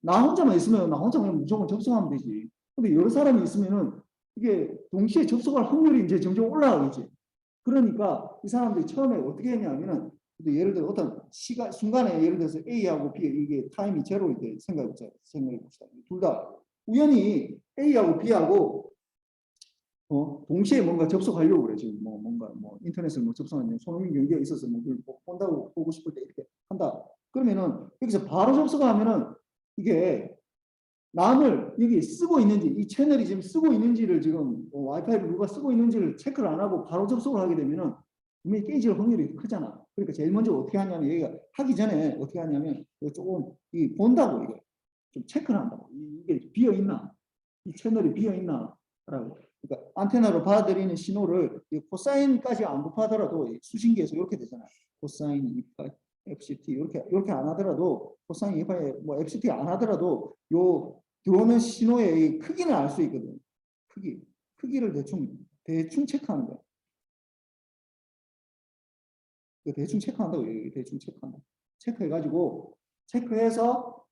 나 혼자만 있으면 나 혼자 그냥 무조건 접속하면 되지. 근데 여러 사람이 있으면은 이게 동시에 접속할 확률이 이제 점점 올라가겠지. 그러니까 이 사람들이 처음에 어떻게 했냐면은 예를 들어 어떤 순간에 예를 들어서 A하고 B 이게 타임이 제로일 때 생각해 봅시다. 둘 다 우연히 A하고 B하고 동시에 뭔가 접속하려고 그래. 지금 뭔가 인터넷을 접속하는데 손흥민 경기가 있어서 그걸 본다고 보고 싶을 때 이렇게 한다. 그러면은 여기서 바로 접속을 하면은 이게 남을 여기 쓰고 있는지 이 채널이 지금 쓰고 있는지를 지금 와이파이를 누가 쓰고 있는지를 체크를 안 하고 바로 접속을 하게 되면은 분명히 깨질 확률이 크잖아. 그러니까 제일 먼저 어떻게 하냐면 여기가 하기 전에 어떻게 하냐면 조금 본다고 이게 좀 체크를 한다고 이게 비어 있나 이 채널이 비어 있나라고. 그러니까 안테나로 받아들이는 신호를 코사인까지 안 곱하더라도 수신기에서 이렇게 되잖아요. 코사인 2파이 FCT 이렇게 안 하더라도 코사인 2파이 뭐 FCT 안 하더라도 요 들어오는 신호의 크기는 알 수 있거든. 크기를 대충 체크하는 거야. 대충 체크한다고 대충 체크한다. 체크해가지고 체크해서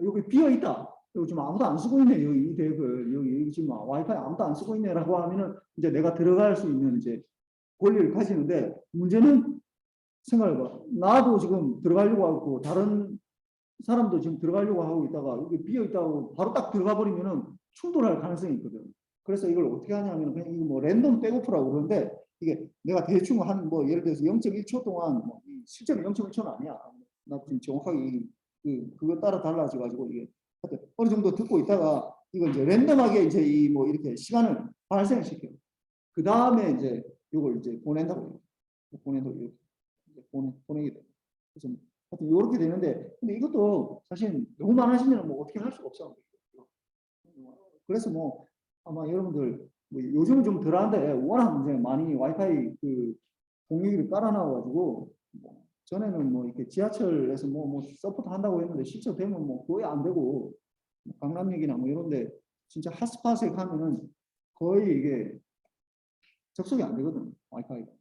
여기 비어 있다. 여기 지금 아무도 안 쓰고 있네. 여기 이 덱을 여기 지금 와이파이 아무도 안 쓰고 있네라고 하면은 이제 내가 들어갈 수 있는 이제 권리를 가지는데 문제는 생각해봐. 나도 지금 들어가려고 하고 다른 사람도 지금 들어가려고 하고 있다가 이게 비어 있다고 바로 딱 들어가 버리면은 충돌할 가능성이 있거든. 그래서 이걸 어떻게 하냐면 그냥 이거 뭐 랜덤 백오프라고 그러는데 이게 내가 대충 한 뭐 예를 들어서 0.1초 동안 뭐 실제로 0.1초는 아니야. 나 지금 정확하게 그거 따라 달라져 가지고 이게 어느 정도 듣고 있다가 이거 이제 랜덤하게 이제 이 뭐 이렇게 시간을 발생시켜. 그 다음에 이제 이걸 이제 보낸다고 보내도 보내게 돼. 그래서 하여튼 이렇게 되는데 근데 이것도 사실 너무 많아지면 뭐 어떻게 할 수가 없어. 그래서 뭐 아마 여러분들 뭐 요즘은 좀 덜한데 워낙 이제 많이 와이파이 그 공유기를 깔아놔가지고 뭐 전에는 뭐 이렇게 지하철에서 뭐 서포트 한다고 했는데 실제 되면 뭐 거의 안 되고 뭐 강남역이나 뭐 이런데 진짜 핫스팟에 가면은 거의 이게 접속이 안 되거든 와이파이가.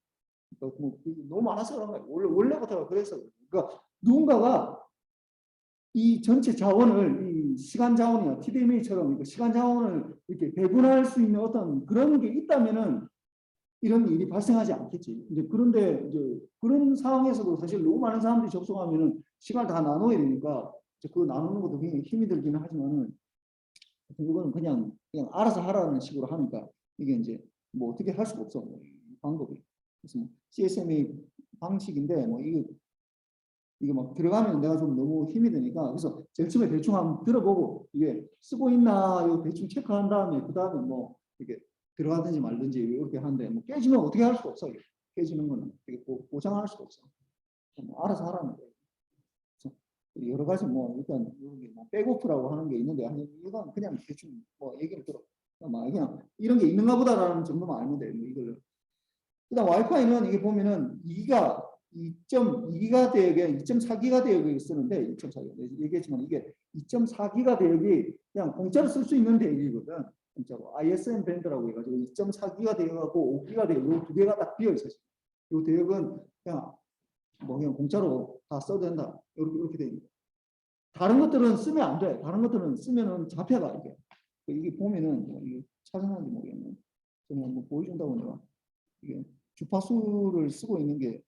그러니까 뭐 너무 많아서 그런 거야. 원래부터 그래서 그러니까 누군가가 이 전체 자원을 이 시간 자원이나 TDMA처럼 시간 자원을 이렇게 배분할 수 있는 어떤 그런 게 있다면은 이런 일이 발생하지 않겠지. 이제 그런데 이제 그런 상황에서도 사실 너무 많은 사람들이 접속하면은 시간을 다 나눠야 되니까 그거 나누는 것도 굉장히 힘이 들기는 하지만은 이거는 그냥 알아서 하라는 식으로 하니까 이게 이제 뭐 어떻게 할 수가 없어. 뭐 방법이. 그래서 뭐 CSMA 방식인데 뭐 이게 막 들어가면 내가 좀 너무 힘이 드니까 그래서 제일 처음에 대충 한번 들어보고 이게 쓰고 있나 이거 대충 체크한 다음에 그 다음에 뭐 이렇게 들어가든지 말든지 이렇게 하는데 뭐 깨지면 어떻게 할 수가 없어. 깨지는 거는 되게 보장할 수가 없어. 뭐 알아서 하라는 거예요. 여러 가지 뭐 일단 여기 뭐 백오프라고 하는 게 있는데 이건 그냥 대충 뭐 얘기를 들어. 그냥 이런 게 있는가 보다라는 정도만 알면 돼. 뭐 이걸 일단 와이파이는 이게 보면은 2가 2.2기가 대역에 2.4기가 대역을 쓰는데 2.4기가 얘기했지만 이게 2.4기가 대역이 그냥 공짜로 쓸 수 있는 대역이거든. 진짜로 ISM 밴드라고 해가지고 2.4기가 대역하고 5기가 대역 이두 개가 딱 비어 있어요. 이 대역은 그냥 뭐 그냥 공짜로 다 써도 된다. 이렇게 돼 있는. 다른 것들은 쓰면 안 돼. 다른 것들은 쓰면은 잡혀가 이게. 이게 보면은 뭐 이게 찾아나는지 모르겠네. 저는 한번 보여준다고 내가 이게 주파수를 쓰고 있는 게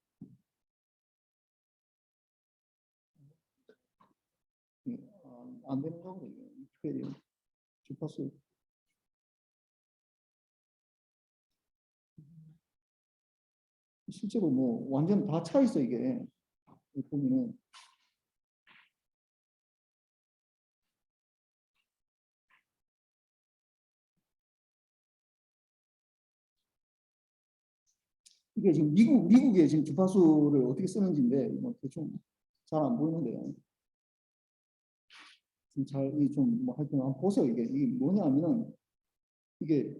안 되는 거고 이게 주파수 실제로 뭐 완전 다 차 있어 이게 보면은 이게 지금 미국의 지금 주파수를 어떻게 쓰는지인데 뭐 대충 잘 안 보이는데 좀뭐 하여튼 한번 보세요 이게 뭐냐면은 이게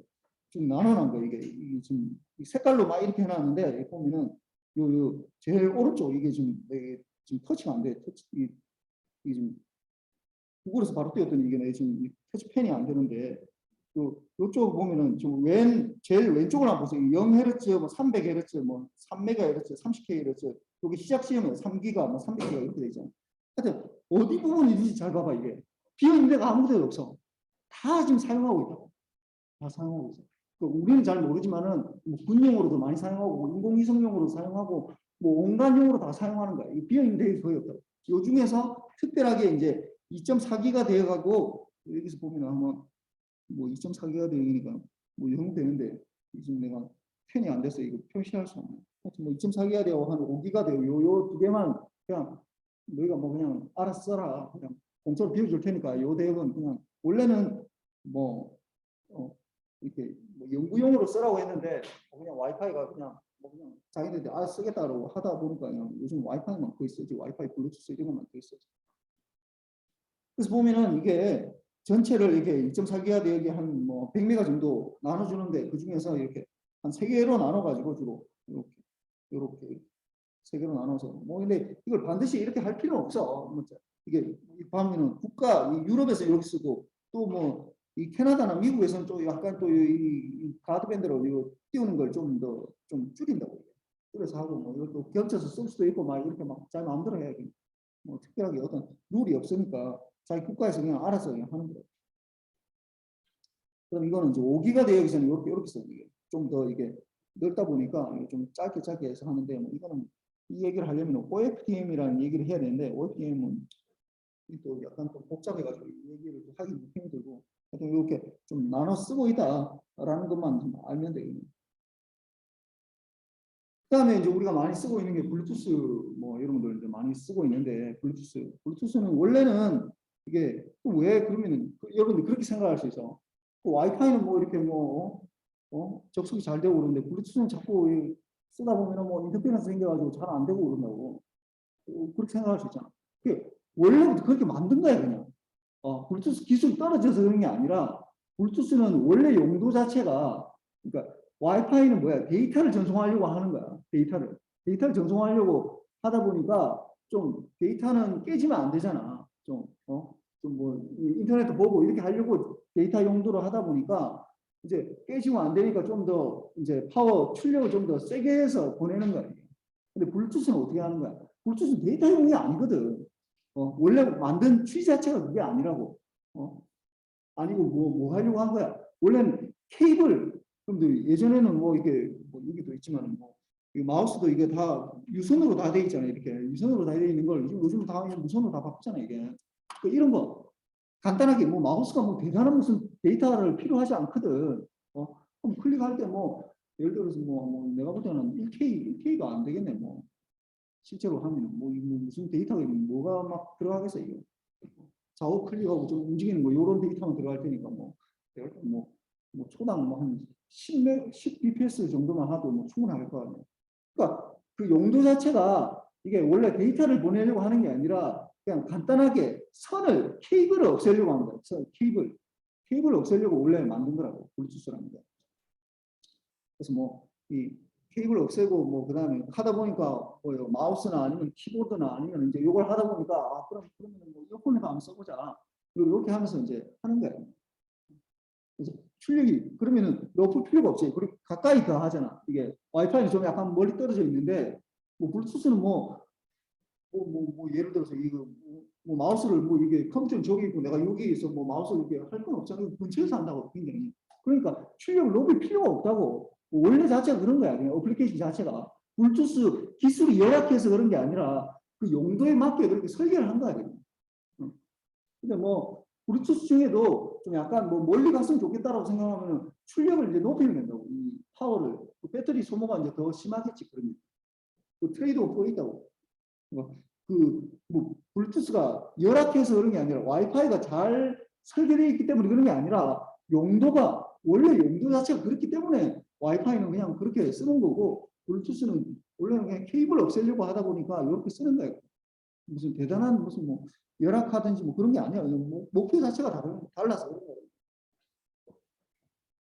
좀 나눠놓은 거 이게 지금 색깔로 막 이렇게 해놨는데 보면은 요 제일 오른쪽 이게 지금 터치가 안 돼. 이게 지금 구글에서 바로 띄웠더니 이게 지금 터치펜이 안 되는데 요쪽 보면은 제일 왼쪽을 한번 보세요. 0Hz, 뭐 300Hz, 뭐 3MHz, 30kHz. 여기 시작 시험에 3기가, 뭐 300기가 이렇게 돼 있잖아요. 하여튼 어디 부분이든지 잘 봐봐 이게 비어 있는 데가 아무 데도 없어. 다 지금 사용하고 있다고. 다 사용하고 있어. 우리는 잘 모르지만은 뭐 군용으로도 많이 사용하고 인공위성용으로도 사용하고 뭐 온갖 용으로 다 사용하는 거야. 이 비어 있는 데가 거의 없다고. 요 중에서 특별하게 이제 2.4기가 되어가고 여기서 보면 한번 뭐 2.4기가 되니까 뭐 영ung 되는데 지금 내가 펜이 안 돼서 이거 표시할 수 없네. 하여튼 뭐 2.4기가 되고 한 5기가 되고 요 두 개만 그냥 너희가 뭐 그냥 알아서 써라. 그냥 공짜로 비워줄 테니까 요 대역은 그냥 원래는 뭐 이렇게 뭐 연구용으로 쓰라고 했는데 그냥 와이파이가 그냥 뭐 그냥 자기들이 쓰겠다고 하다 보니까 그냥 요즘 와이파이만 거의 쓰지 와이파이 블루투스 이런 것만 거의 쓰지. 그래서 보면은 이게 전체를 이렇게 2.4기가 되기 한 뭐 100메가 정도 나눠주는데 그 중에서 이렇게 한 3개로 나눠가지고 주로 이렇게 3개로 나눠서 뭐 근데 이걸 반드시 이렇게 할 필요는 없어. 뭐 이게 보면은 국가 유럽에서 이렇게 쓰고 또 뭐 이 캐나다나 미국에서는 또 약간 또 이 가드밴드로 띄우는 걸 좀 더 좀 줄인다고. 그래서 하고 뭐 이것도 겹쳐서 쓸 수도 있고 막 이렇게 막 잘 마음대로 해야 돼. 뭐 특별하게 어떤 룰이 없으니까 자기 국가에서 그냥 알아서 그냥 하는 거예요. 그럼 이거는 이제 5기가 되기 전에 이렇게 써요. 좀 더 이게 넓다 보니까 좀 짧게 해서 하는데 뭐 이거는 이 얘기를 하려면 OFDM이라는 얘기를 해야 되는데 OFDM은 또 약간 좀 복잡해가지고 이 얘기를 하기 힘들고 하여튼 이렇게 좀 나눠 쓰고 있다라는 것만 좀 알면 되겠네요. 그다음에 이제 우리가 많이 쓰고 있는 게 블루투스 뭐 여러분들 이제 많이 쓰고 있는데 블루투스는 원래는 이게 왜 그러면은 여러분들 그렇게 생각할 수 있어. 와이파이는 뭐 이렇게 뭐 접속이 잘 되고 그러는데 블루투스는 자꾸 쓰다 보면은 뭐 인터페런스 생겨가지고 잘 안 되고 그런다고 그렇게 생각할 수 있잖아. 원래부터 그렇게 만든 거야 그냥. 블루투스 기술이 떨어져서 그런 게 아니라 블루투스는 원래 용도 자체가 그러니까 와이파이는 뭐야? 데이터를 전송하려고 하는 거야. 데이터를 전송하려고 하다 보니까 좀 데이터는 깨지면 안 되잖아. 좀 뭐 인터넷도 보고 이렇게 하려고 데이터 용도로 하다 보니까 이제 깨지면 안 되니까 좀 더 이제 파워 출력을 좀 더 세게 해서 보내는 거야. 근데 블루투스는 어떻게 하는 거야? 블루투스는 데이터용이 아니거든. 원래 만든 취지 자체가 그게 아니라고. 아니고 뭐 하려고 한 거야. 원래는 케이블, 그런데 예전에는 뭐 이게 뭐 여기도 있지만 뭐 마우스도 이게 다 유선으로 다 돼 있잖아요. 이렇게 유선으로 다 돼 있는 걸 요즘 다 무선으로 다 바꾸잖아 이게. 이런 거 간단하게 뭐 마우스가 뭐 대단한 무슨 데이터를 필요하지 않거든. 그럼 클릭할 때 뭐 예를 들어서 뭐 내가 볼 때는 1K가 안 되겠네 뭐. 실제로 하면 뭐 무슨 데이터가 뭐가 막 들어가겠어 이게. 좌우 클릭하고 좀 움직이는 거 이런 데이터만 들어갈 테니까 뭐 초당 뭐한 10bps 정도만 하도 뭐 충분할 거 아니에요. 그러니까 그 용도 자체가 이게 원래 데이터를 보내려고 하는 게 아니라 그냥 간단하게 케이블을 없애려고 하는 거예요. 케이블을 없애려고 원래 만든 거라고 블루투스라는 게. 그래서 뭐 이 케이블을 없애고 뭐 그다음에 하다 보니까 뭐 마우스나 아니면 키보드나 아니면 이제 이걸 하다 보니까 그러면 뭐 이어폰에도 한번 써보자 이렇게 하면서 이제 하는 거예요. 그래서 출력이 그러면은 높을 필요가 없지. 그리고 가까이 더 하잖아. 이게 와이파이는 좀 약간 멀리 떨어져 있는데 뭐 블루투스는 예를 들어서 이거 뭐 마우스를 뭐 이게 컴퓨터는 저기 있고 내가 여기에서 뭐 마우스를 이렇게 할 건 없잖아. 근처에서 한다고 굉장히. 그러니까 출력을 높일 필요가 없다고. 원래 자체가 그런 거야. 그냥 어플리케이션 자체가. 블루투스 기술이 열악해서 그런 게 아니라 그 용도에 맞게 그렇게 설계를 한 거야. 근데 뭐 블루투스 중에도 좀 약간 뭐 멀리 갔으면 좋겠다라고 생각하면 출력을 이제 높이면 된다고. 이 파워를. 그 배터리 소모가 이제 더 심하겠지. 그러면. 그 트레이드 오프가 있다고. 뭐 블루투스가 열악해서 그런 게 아니라 와이파이가 잘 설계되어 있기 때문에 그런 게 아니라 용도가 원래 용도 자체가 그렇기 때문에 와이파이는 그냥 그렇게 쓰는 거고 블루투스는 원래는 그냥 케이블 없애려고 하다 보니까 이렇게 쓰는 거예요. 무슨 대단한 무슨 뭐 열악하든지 뭐 그런 게 아니야. 목표 자체가 달라서 그런 거예요.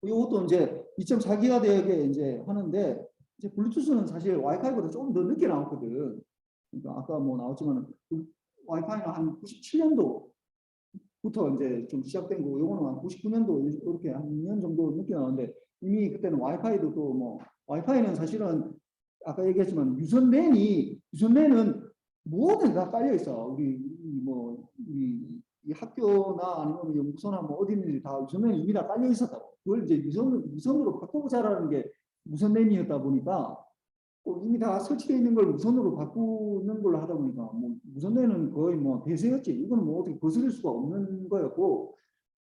이것도 이제 2.4기가 되게 이제 하는데 이제 블루투스는 사실 와이파이보다 조금 더 늦게 나왔거든. 그러니까 아까 뭐 나왔지만 와이파이는 한 97년도부터 이제 좀 시작된 거고 요거는 한 99년도 이렇게 한 2년 정도 늦게 나왔는데 이미 그때는 와이파이도 또 뭐 와이파이는 사실은 아까 얘기했지만 유선랜은 뭐든 다 깔려 있어. 우리 이 학교나 아니면 연구소나 뭐 어디든지 다 유선랜이 이미 다 깔려 있었다고. 그걸 이제 유선으로 바꿔보자라는 게 무선랜이었다 보니까 이미 다 설치되어 있는 걸 무선으로 바꾸는 걸로 하다 보니까 뭐 무선랜은 거의 뭐 대세였지. 이거는 뭐 어떻게 거스를 수가 없는 거였고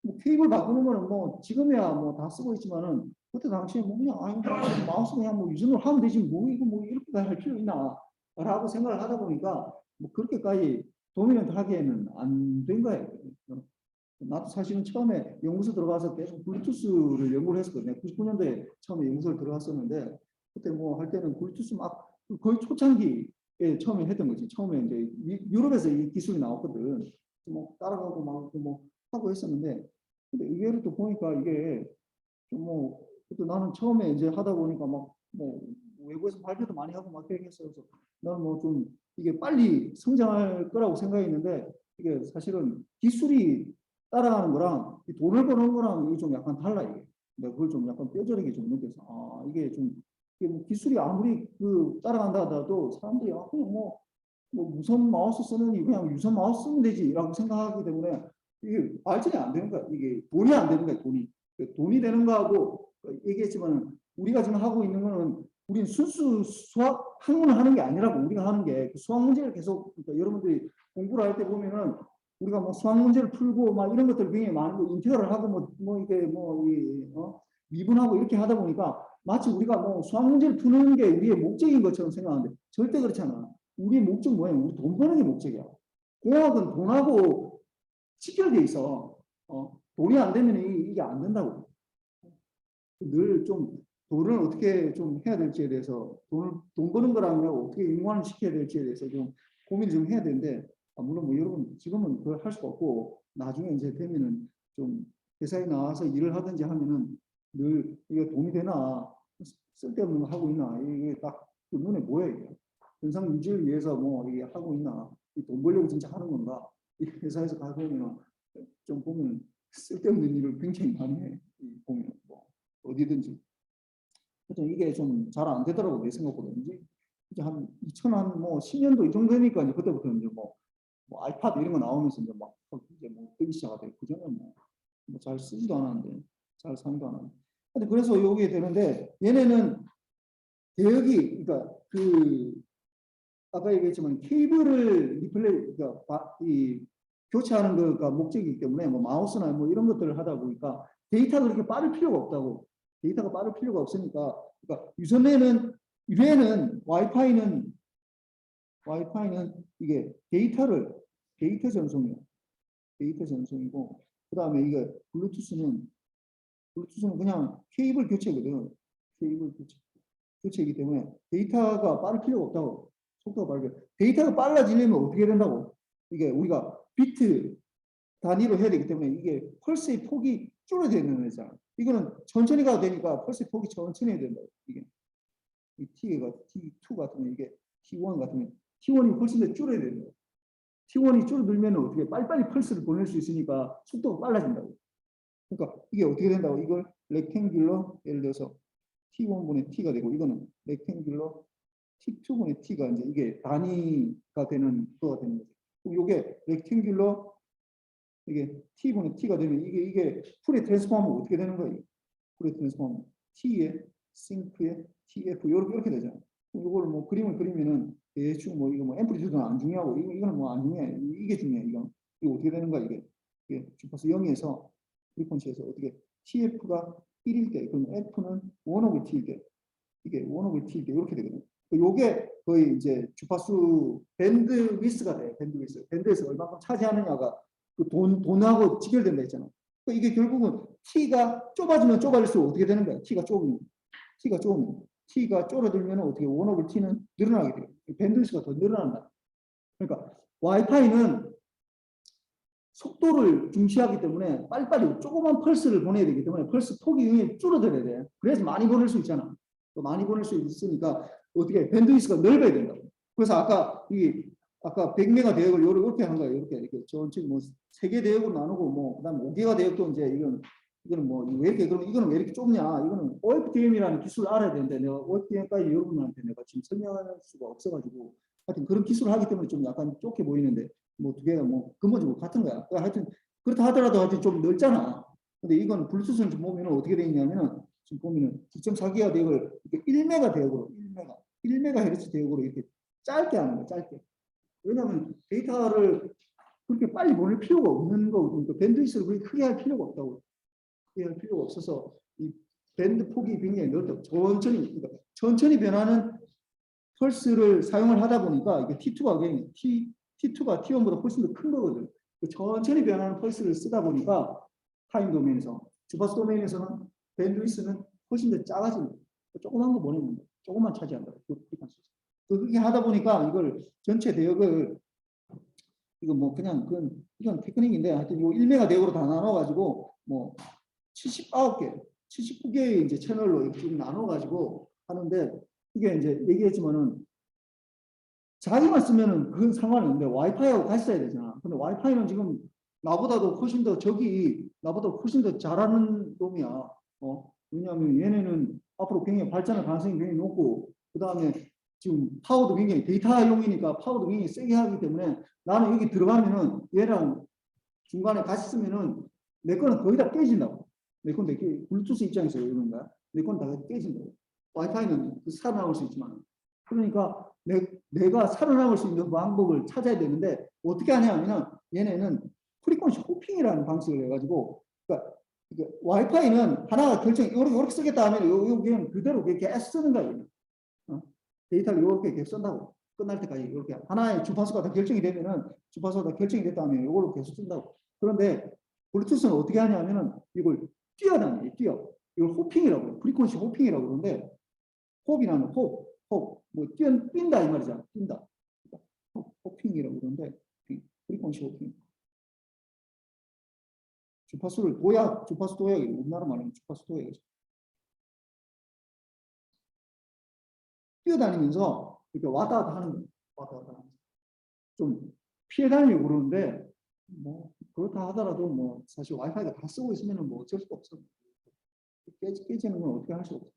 뭐 케이블 바꾸는 거는 뭐 지금이야 뭐 다 쓰고 있지만은 그때 당시에 뭐 그냥 마우스 그냥 뭐 유선으로 하면 되지 뭐 이거 뭐 이렇게까지 할 필요 있나 라고 생각을 하다 보니까 뭐 그렇게까지 도미넌트 하기에는 안 된 거예요. 나도 사실은 처음에 연구소 들어가서 계속 블루투스를 연구를 했었거든요. 99년도에 처음에 연구소를 들어갔었는데 그때 뭐 할 때는 블루투스 막 거의 초창기에 처음에 했던 거지. 처음에 이제 유럽에서 이 기술이 나왔거든. 뭐 따라가고 막 하고 했었는데 근데 의외로 또 보니까 이게 뭐 그때 나는 처음에 이제 하다 보니까 막 뭐 외부에서 발표도 많이 하고 막 그랬어서 나는 뭐 좀 이게 빨리 성장할 거라고 생각했는데 이게 사실은 기술이 따라가는 거랑 돈을 버는 거랑 이게 좀 약간 달라 이게. 내가 그걸 좀 약간 뼈저리게 좀 느껴서 이게 뭐 기술이 아무리 따라간다 하더라도 사람들이 그냥 뭐 뭐 무선 마우스 쓰느니 그냥 유선 마우스 쓰면 되지라고 생각하기 때문에 이게 발전이 안 되는 거야. 이게 돈이 안 되는 거야. 돈이 되는 거하고 얘기했지만 우리가 지금 하고 있는 거는 우리는 순수 수학 학문을 하는 게 아니라고 우리가 하는 게 수학 문제를 계속 그러니까 여러분들이 공부를 할 때 보면은 우리가 뭐 수학 문제를 풀고 막 이런 것들 굉장히 많은 거 인테그랄을 하고 뭐 이게 미분하고 이렇게 하다 보니까 마치 우리가 뭐 수학 문제를 푸는 게 우리의 목적인 것처럼 생각하는데 절대 그렇지 않아. 우리의 목적 뭐야? 우리 돈 버는 게 목적이야. 공학은 돈하고 직결돼 있어. 돈이 안 되면 이게 안 된다고. 늘 좀 돈을 어떻게 좀 해야 될지에 대해서 돈 버는 거랑 어떻게 인관을 시켜야 될지에 대해서 좀 고민을 좀 해야 되는데 물론 뭐 여러분 지금은 그걸 할 수가 없고 나중에 이제 되면은 좀 회사에 나와서 일을 하든지 하면은 늘 이게 돈이 되나 쓸데없는 거 하고 있나 이게 딱 그 눈에 보여 이게 현상 유지를 위해서 뭐 이게 하고 있나 돈 벌려고 진짜 하는 건가 이 회사에서 가고 있면 좀 보면 쓸데없는 일을 굉장히 많이 해 보면 뭐 어디든지 하여튼 이게 좀 잘 안 되더라고 내 생각보다 이제 한 2000한 뭐 10년도 이 정도 되니까 이제 그때부터 이제 뭐 아이팟 이런 거 나오면서 이제 막 이제 뭐 뜨기 시작하대 그전에 뭐 잘 쓰지도 않았는데 잘 사용도 안 하는데 근데 그래서 요게 되는데 얘네는 대역이 그러니까 그 아까 얘기했지만 케이블을 리플레이 그러니까 이 교체하는 거가 목적이기 때문에 뭐 마우스나 뭐 이런 것들을 하다 보니까 데이터가 그렇게 빠를 필요가 없다고 데이터가 빠를 필요가 없으니까 그러니까 유래는 와이파이는 이게 데이터 전송이에요. 데이터 전송이고 그다음에 이게 블루투스는 그냥 케이블 교체거든. 케이블 교체이기 때문에 데이터가 빠를 필요가 없다고. 속도가 빠르게. 데이터가 빨라지려면 어떻게 된다고? 이게 우리가 비트 단위로 해야 되기 때문에 이게 펄스의 폭이 줄어들어야 되는 거잖아. 이거는 천천히 가도 되니까 펄스의 폭이 천천히 해야 된다고. 이게 이 T2 같으면 이게 T1 같으면 T1이 훨씬 더 줄어야 된다. T1이 줄어들면 어떻게 빨리빨리 펄스를 보낼 수 있으니까 속도가 빨라진다고. 그러니까 이게 어떻게 된다고? 이걸 렉탱귤러 예를 들어서 T1분의 T가 되고 이거는 렉탱귤러 T2분의 T가 이제 이게 단위가 되는 거가 되는 거죠. 그럼 이게 렉탱귤러 이게 T분의 T가 되면 이게 풀의 트랜스포머가 어떻게 되는 거예요? 풀의 트랜스포머 T에 싱크에 TF 이렇게 되잖아요. 이걸 뭐 그림을 그리면은 대충 뭐 이거 뭐 앰플리튜드는 안 중요하고 이거는 뭐 안 중요해. 이게 중요해. 이거 어떻게 되는 거야 이게 주파수 0에서 프리퀀시에서 어떻게 TF가 1일 때 그러면 F는 1over T일 때 이게 1over T일 때 이렇게 되거든요. 요게 거의 이제 주파수 밴드 위스가 돼요. 밴드에서 얼마큼 차지하느냐가 그 돈하고 직결된다 했잖아. 이게 결국은 T가 좁아지면 좁아질수록 어떻게 되는 거야? T가 좁으면 T가 줄어들면 어떻게 1over T는 늘어나게 돼요. 밴드위스가 더 늘어난다. 그러니까 와이파이는 속도를 중시하기 때문에 빨리빨리 조그만 펄스를 보내야 되기 때문에 펄스 폭이 줄어들어야 돼. 그래서 많이 보낼 수 있잖아. 또 많이 보낼 수 있으니까 어떻게 밴드위스가 넓어야 된다고. 그래서 아까 100메가 대역을 이렇게 한 거예요. 이렇게 전체 뭐 3개 대역으로 나누고 뭐 그다음 5개가 대역도 이제 이거는 뭐 왜 이렇게 그러면 이거는 왜 이렇게 좁냐? 이거는 OFDM이라는 기술을 알아야 되는데 내가 OFDM까지 여러분한테 내가 지금 설명할 수가 없어가지고 하여튼 그런 기술을 하기 때문에 좀 약간 좁게 보이는데 뭐 두 개가 뭐 근본적으로 같은 거야. 하여튼 그렇다 하더라도 하여튼 좀 넓잖아. 근데 이건 블루투스는 좀 보면은 어떻게 돼 있냐면은 지금 보면은 2.4기가 대역을 이렇게 1메가 대역으로 1메가헤르츠 대역으로 이렇게 짧게 하는 거야. 짧게. 왜냐하면 데이터를 그렇게 빨리 보낼 필요가 없는 거고 그러니까 밴드위스를 그렇게 크게 할 필요가 없다고. 크게 할 필요가 없어서 이 밴드 폭이 굉장히 넓다. 천천히 변하는 펄스를 사용을 하다 보니까 이게 T2가 T1보다 훨씬 더 큰 거거든. 천천히 변하는 펄스를 쓰다 보니까 타임 도메인에서 주파수 도메인에서는 밴드위스는 훨씬 더 작아지는 거예요. 조그만 거 보내는 거예요. 조금만 차지한다. 그렇게 하다 보니까 이걸 전체 대역을 이거 뭐 그냥 이건 테크닉인데 하여튼 요 1메가 대역으로 다 나눠가지고 뭐 79개의 이제 채널로 이렇게 나눠가지고 하는데 이게 이제 얘기했지만은 자기만 쓰면은 그건 상관없는데 와이파이하고 같이 써야 되잖아. 근데 와이파이는 지금 나보다도 훨씬 더 잘하는 놈이야. 왜냐하면 얘네는 앞으로 굉장히 발전할 가능성이 굉장히 높고 그 다음에 지금 파워도 굉장히 데이터용이니까 파워도 굉장히 세게 하기 때문에 나는 여기 들어가면은 얘랑 중간에 같이 쓰면은 내 거는 거의 다 깨진다고. 내 건 되게 블루투스 입장에서 이런 거야. 내 건 다 깨진다고. 와이파이는 살아남을 수 있지만. 그러니까 내가 살아남을 수 있는 방법을 찾아야 되는데 어떻게 하냐면은 얘네는 프리퀀시 호핑이라는 방식을 해가지고 그러니까 와이파이는 하나가 결정 이렇게 쓰겠다 하면 여기는 그대로 계속 쓰는 거예요. 데이터를 이렇게 계속 쓴다고. 끝날 때까지 이렇게 하나의 주파수가 다 결정이 되면은 주파수가 다 결정이 됐다 하면 이걸로 계속 쓴다고. 그런데 블루투스는 어떻게 하냐면은 이걸 뛰어다녀요. 이걸 호핑이라고 해요. 프리퀀시 호핑이라고 그러는데 호흡이라는 뭐 뛴다 이 말이잖아. 뛴다. 호핑이라고 그러는데 프리퀀시 호핑. 주파수 도약이 우리나라 말하면 주파수 도약이죠. 뛰어다니면서 이렇게 왔다 갔다 하는 거예요. 왔다 갔다 하면서. 좀 피해 다니려고 그러는데 뭐 그렇다 하더라도 뭐 사실 와이파이가 다 쓰고 있으면은 뭐 어쩔 수가 없어. 깨지는 건 어떻게 할 수가 없어.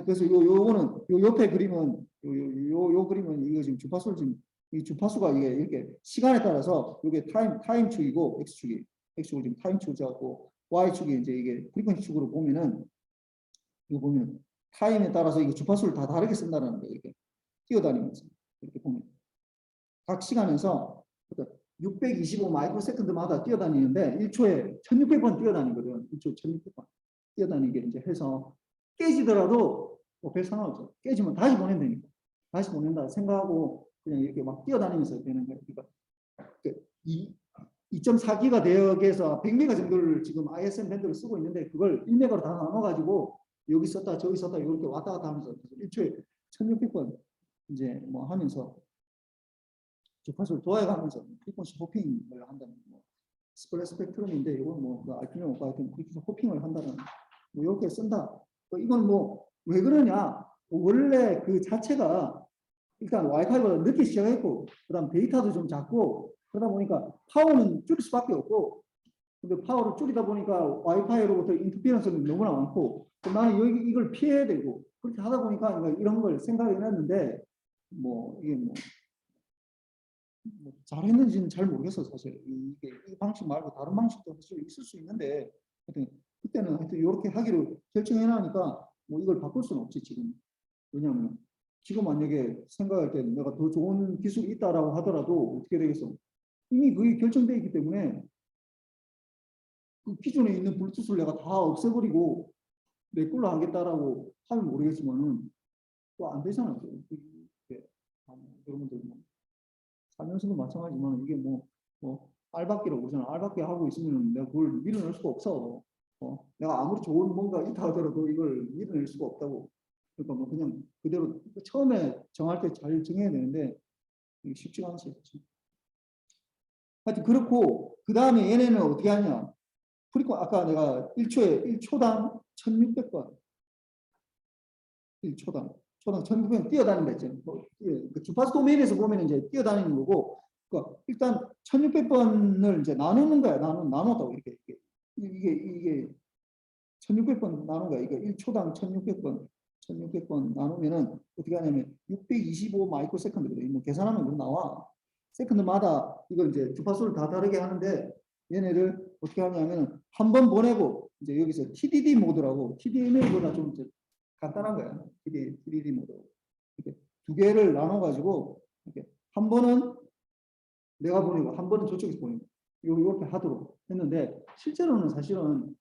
그래서 요거는 요 옆에 그림은 요 그림은 이거 지금 주파수를 지금 이 주파수가 이게 이렇게 시간에 따라서 이게 타임축이고 x축이 x축을 지금 타임축을 잡고 y축이 이제 이게 프리퀀시 축으로 보면은 이거 보면 타임에 따라서 이거 주파수를 다 다르게 쓴다는 거예요. 이렇게 뛰어다니면서 이렇게 보면 각 시간에서 625 마이크로세컨드마다 뛰어다니는데 1초에 1600번 뛰어다니거든. 1초 1600번 뛰어다니게 이제 해서 깨지더라도 별 상관없어. 깨지면 다시 보낸다니까. 다시 보낸다 생각하고 그냥 이렇게 막 뛰어다니면서 되는 거예요. 그러니까 2.4기가 대역에서 100메가 정도를 지금 ISM 밴드를 쓰고 있는데 그걸 1메가로 다 나눠가지고 여기 썼다 저기 썼다 이렇게 왔다 갔다 하면서 1초에 1600번 이제 뭐 하면서 주파수를 도와가면서 프리퀀시 호핑을 한다는 뭐 스펙트럼인데 이건 뭐 알 필요 없고 하여튼 프리퀀시 호핑을 한다는 뭐 이렇게 쓴다. 이건 뭐 왜 그러냐? 원래 그 자체가 일단 와이파이보다 늦게 시작했고 그다음 데이터도 좀 작고 그러다 보니까 파워는 줄일 수밖에 없고 근데 파워를 줄이다 보니까 와이파이로부터 인터ference는 너무나 많고 나는 여기 이걸 피해야 되고 그렇게 하다 보니까 이런 걸 생각해냈는데 뭐 이게 뭐 잘했는지는 잘 모르겠어 사실 이게 이 방식 말고 다른 방식도 사실 있을 수 있는데 하여튼 그때는 하여튼 이렇게 하기로 결정해놓으니까 뭐 이걸 바꿀 수는 없지 지금 왜냐하면 지금 만약에 생각할 때 내가 더 좋은 기술이 있다라고 하더라도 어떻게 되겠어 이미 그게 결정되어 있기 때문에 그 기존에 있는 블루투스를 내가 다 없애버리고 내 걸로 하겠다라고 하면 모르겠지만은 또 안 되잖아. 여러분들 뭐 살면서도 마찬가지지만 이게 뭐 알박기라고 그러잖아. 알박기 하고 있으면 내가 그걸 밀어낼 수가 없어. 내가 아무리 좋은 뭔가 있다 하더라도 이걸 밀어낼 수가 없다고. 그러니까 뭐 그냥 그대로 처음에 정할 때 잘 정해야 되는데 이게 쉽지가 않지. 하여튼 그렇고 그 다음에 얘네는 어떻게 하냐? 아까 내가 1초당 1600번 1초당 1600번 뛰어다닌다 했잖아요. 그 주파수 도메인에서 보면 이제 뛰어다니는 거고 그러니까 일단 1600번을 이제 나누는 거야. 나눴다고 이게 1600번 나눈 거야. 이게 1초당 1600번 나누면은 어떻게 하냐면 625 마이크로 세컨드거든요. 뭐 계산하면 그거 나와. 세컨드마다 이걸 이제 주파수를 다 다르게 하는데 얘네를 어떻게 하냐면 한 번 보내고 이제 여기서 TDD 모드라고 TDMA보다 좀 간단한 거야. TDD 모드. 이렇게 두 개를 나눠 가지고 이렇게 한 번은 내가 보내고 한 번은 저쪽에서 보내고 이렇게 하도록 했는데 실제로는 사실은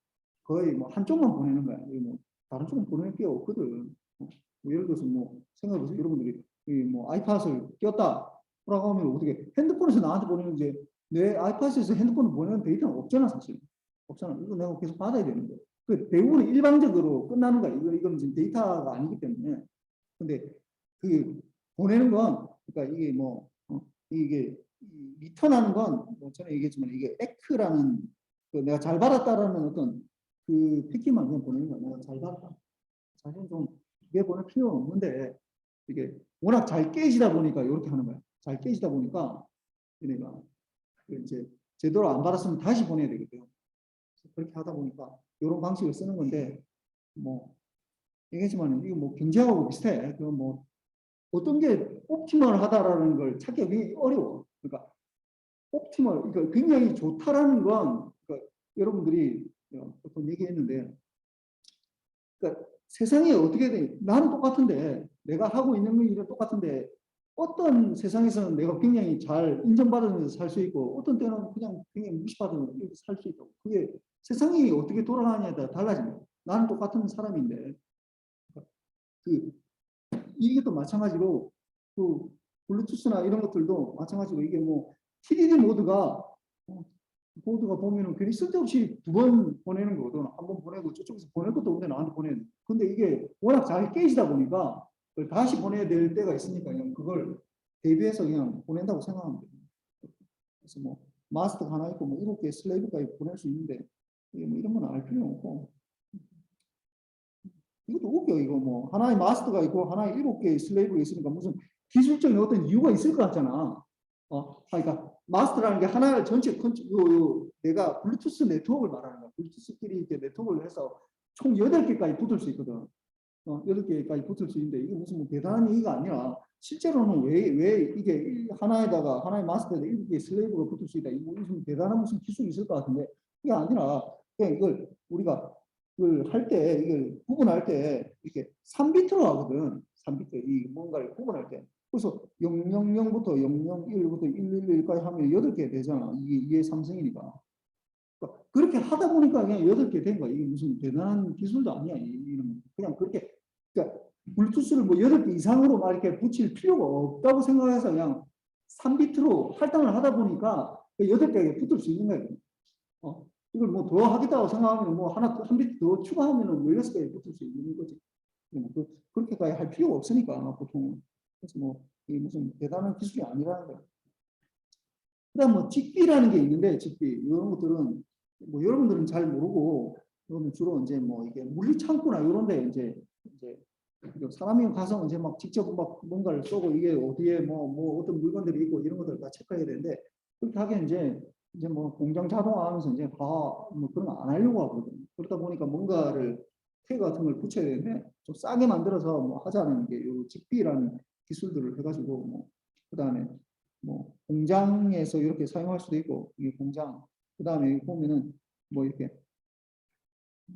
거의 뭐 한쪽만 보내는 거야. 뭐 다른 쪽은 보낼 게 없거든. 뭐 예를 들어서 뭐 생각해보세요. 여러분들이 뭐 아이팟을 꼈다. 라고 하면 어떻게 핸드폰에서 나한테 보내는 이제 내 아이팟에서 핸드폰을 보내는 데이터는 없잖아 사실. 없잖아. 이거 내가 계속 받아야 되는데. 그 대부분 일방적으로 끝나는 거야. 이건 지금 데이터가 아니기 때문에. 근데 그 보내는 건 그러니까 이게 뭐 이게 리턴하는 건뭐 전에 얘기했지만 이게 에크라는 그 내가 잘 받았다라는 어떤 그 패키만 그냥 보내는 거야. 내가 잘 받았다. 사실 좀 이게 보낼 필요는 없는데 이게 워낙 잘 깨지다 보니까 이렇게 하는 거야. 잘 깨지다 보니까 얘네가 이제 제대로 안 받았으면 다시 보내야 되거든요. 그렇게 하다 보니까 이런 방식을 쓰는 건데 뭐 얘기했지만 이거 뭐 경제하고 비슷해. 그뭐 어떤 게 옵티멀하다라는 걸 찾기가 굉장히 어려워. 그러니까 옵티멀, 그러니까 굉장히 좋다라는 건 그러니까 여러분들이 보통 얘기했는데, 그러니까 세상이 어떻게 돼? 나는 똑같은데, 내가 하고 있는 일은 똑같은데, 어떤 세상에서는 내가 굉장히 잘 인정받으면서 살 수 있고, 어떤 때는 그냥 굉장히 무시받으면서 이렇게 살 수 있고, 그게 세상이 어떻게 돌아가냐에 따라 달라집니다. 나는 똑같은 사람인데, 그 이게 또 마찬가지로 그 블루투스나 이런 것들도 마찬가지로 이게 뭐 TDD 모드가 보면은 괜히 쓸데없이 두 번 보내는 거거든. 한 번 보내고 저쪽에서 보낼 것도 없는데 나한테 보내는. 근데 이게 워낙 잘 깨지다 보니까 그걸 다시 보내야 될 때가 있으니까 그냥 그걸 대비해서 그냥 보낸다고 생각하면 돼요. 그래서 뭐 마스터가 하나 있고 뭐 7개 슬레이브까지 보낼 수 있는데 이게 뭐 이런 건 알 필요 없고. 이것도 웃겨. 이거 뭐 하나의 마스터가 있고 하나의 7개의 슬레이브가 있으니까 무슨 기술적인 어떤 이유가 있을 것 같잖아. 그러니까 마스터라는 게 하나를 전체 내가 블루투스 네트워크를 말하는 거야. 블루투스끼리 이렇게 네트워크를 해서 총 8개까지 붙을 수 있거든. 8개까지 붙을 수 있는데 이게 무슨 뭐 대단한 얘기가 아니라 실제로는 왜 이게 하나의 마스터에다 7개의 슬레이브가 붙을 수 있다. 이거 무슨 대단한 무슨 기술이 있을 것 같은데 그게 아니라 그냥 이걸 우리가 이걸 할 때 이걸 구분할 때 이렇게 3비트로 하거든. 3비트 이 뭔가를 구분할 때. 그래서 000부터 001부터 111까지 하면 8개 되잖아. 이게 3승이니까. 그러니까 그렇게 하다 보니까 그냥 8개 된 거야. 이게 무슨 대단한 기술도 아니야. 이런 그냥 그렇게 그러니까 블루투스를 뭐 8개 이상으로 막 이렇게 붙일 필요가 없다고 생각해서 그냥 3비트로 할당을 하다 보니까 8개가 붙을 수 있는 거예요. 이걸 뭐 더 하겠다고 생각하면 뭐 한 비트 더 추가하면은 16개에 붙을 수 있는 거지. 그렇게까지 할 필요가 없으니까 보통. 그래서 뭐 이게 무슨 대단한 기술이 아니라는 거예요. 그다음 뭐 직비라는 게 있는데 직비 이런 것들은 뭐 여러분들은 잘 모르고 그러면 주로 이제 뭐 이게 물리 창고나 이런데 이제 사람이 가서 이제 막 직접 막 뭔가를 쏘고 이게 어디에 뭐 어떤 물건들이 있고 이런 것들을 다 체크해야 되는데 그렇게 하기엔 이제 뭐 공장 자동화하면서 이제 다 뭐 그런 거 안 하려고 하거든요. 그러다 보니까 뭔가를 태그 같은 걸 붙여야 되는데 좀 싸게 만들어서 뭐 하자는 게 요 직비라는 기술들을 해가지고 뭐 그다음에 뭐 공장에서 이렇게 사용할 수도 있고 이게 공장 그다음에 여기 보면은 뭐 이렇게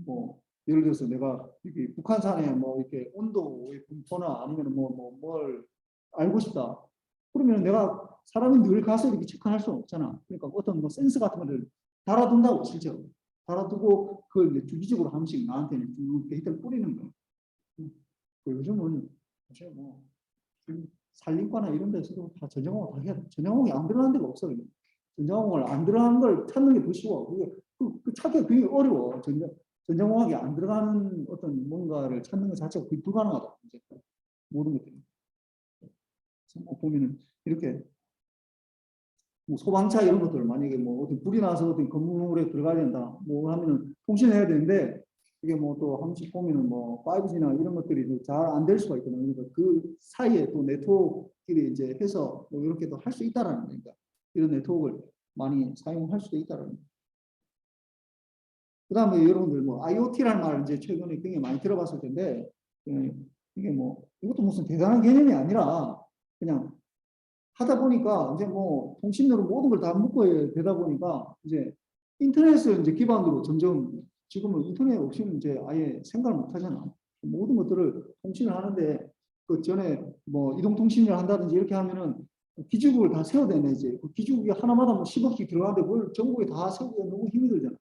뭐 예를 들어서 내가 이렇게 북한산에 뭐 이렇게 온도의 분포나 아니면 뭘 알고 싶다. 그러면 내가 사람이 늘 가서 이렇게 체크할 수는 없잖아. 그러니까 어떤 뭐 센서 같은 거를 달아둔다고 실제로 달아두고 그걸 이제 주기적으로 한 번씩 나한테는 쭉 데이터를 뿌리는 거야. 요즘은 사실 뭐 산림과나 이런 데서도 다 전자공학 다 해야 돼. 전자공학이 안 들어가는 데가 없어. 전자공학을 안 들어가는 걸 찾는 게 더 쉬워. 그 찾기가 굉장히 어려워. 전자공학이 안 들어가는 어떤 뭔가를 찾는 것 자체가 거의 불가능하다. 이제 모든 것들이. 뭐 보면은 이렇게 뭐 소방차 이런 것들 만약에 뭐 어떤 불이 나서 어떤 건물에 들어가야 된다. 뭐 하면은 통신해야 되는데 이게 뭐 또 한 번씩 보면은 뭐 5G나 이런 것들이 잘 안 될 수가 있거든요. 그러니까 그 사이에 또 네트워크끼리 이제 해서 뭐 이렇게도 할 수 있다라는 거니까 이런 네트워크를 많이 사용할 수도 있다라는 거예요. 그다음에 여러분들 뭐 IoT라는 말 이제 최근에 굉장히 많이 들어봤을 텐데 이게 뭐 이것도 무슨 대단한 개념이 아니라 그냥 하다 보니까 이제 뭐 통신으로 모든 걸 다 묶어야 되다 보니까 이제 인터넷을 이제 기반으로 점점 지금은 인터넷 없이는 이제 아예 생각을 못 하잖아. 모든 것들을 통신을 하는데 그 전에 뭐 이동통신을 한다든지 이렇게 하면은 기지국을 다 세워야 되네 이제. 그 기지국이 하나마다 뭐 10억씩 들어가는데 뭘 전국에 다 세우기가 너무 힘이 들잖아.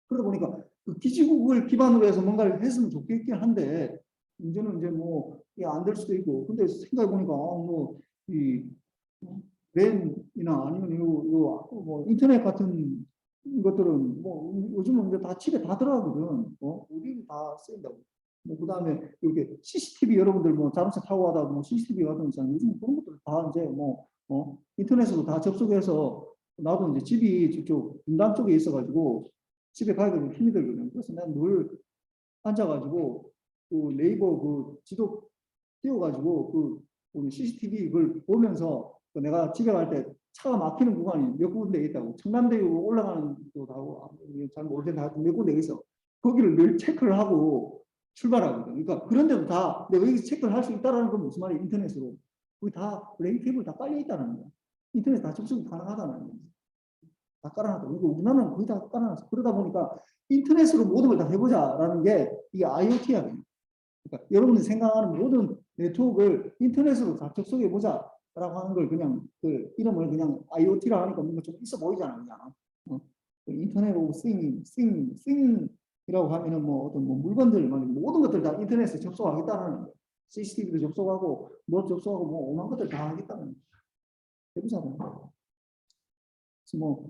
그러다 보니까 그 기지국을 기반으로 해서 뭔가를 했으면 좋겠긴 한데 문제는 이제 뭐 이게 안 될 수도 있고 근데 생각해 보니까 뭐이 랜이나 아니면 뭐 인터넷 같은 것들은 뭐 요즘은 이제 다 집에 다 들어가거든. 우리 다 쓰인다고. 뭐 그다음에 이렇게 CCTV 여러분들 뭐 자동차 타고 가다 뭐 CCTV 같은 거 있잖아요. 요즘 그런 것들 다 이제 뭐 인터넷으로 다 접속해서 나도 이제 집이 저쪽 분당 쪽에 있어가지고 집에 가기가 좀 힘이 들거든. 그래서 난 늘 앉아가지고 그 네이버 그 지도 띄워가지고 그 CCTV 그걸 보면서 내가 집에 갈 때 차가 막히는 구간이 몇 군데 있다고 청남대로 올라가는 것도 하고 잘 모르겠는데 하여튼 몇 군데 있어. 거기를 늘 체크를 하고 출발하거든. 그러니까 그런 데도 다 내가 여기서 체크를 할 수 있다는 건 무슨 말이야 인터넷으로. 거기 다 레이 테이블 다 깔려 있다는 거야. 인터넷 다 접속이 가능하다는 거야. 다 깔아놨다. 이거 우리나라는 거의 다 깔아놨어. 그러다 보니까 인터넷으로 모든 걸 다 해보자라는 게 이게 IoT야. 그러니까 여러분이 생각하는 모든 네트워크를 인터넷으로 다 접속해보자 라고 하는 걸 그냥 그 이름을 그냥 IoT라 하니까 뭔가 좀 있어 보이잖아. 그냥. 인터넷 오브 싱이라고 하면은 뭐 어떤 뭐 물건들 모든 것들 다 인터넷에 접속하겠다는 거예요. CCTV도 접속하고 뭐 접속하고 뭐 오만 것들 다 하겠다는 거예요. 해보자. 그래서 뭐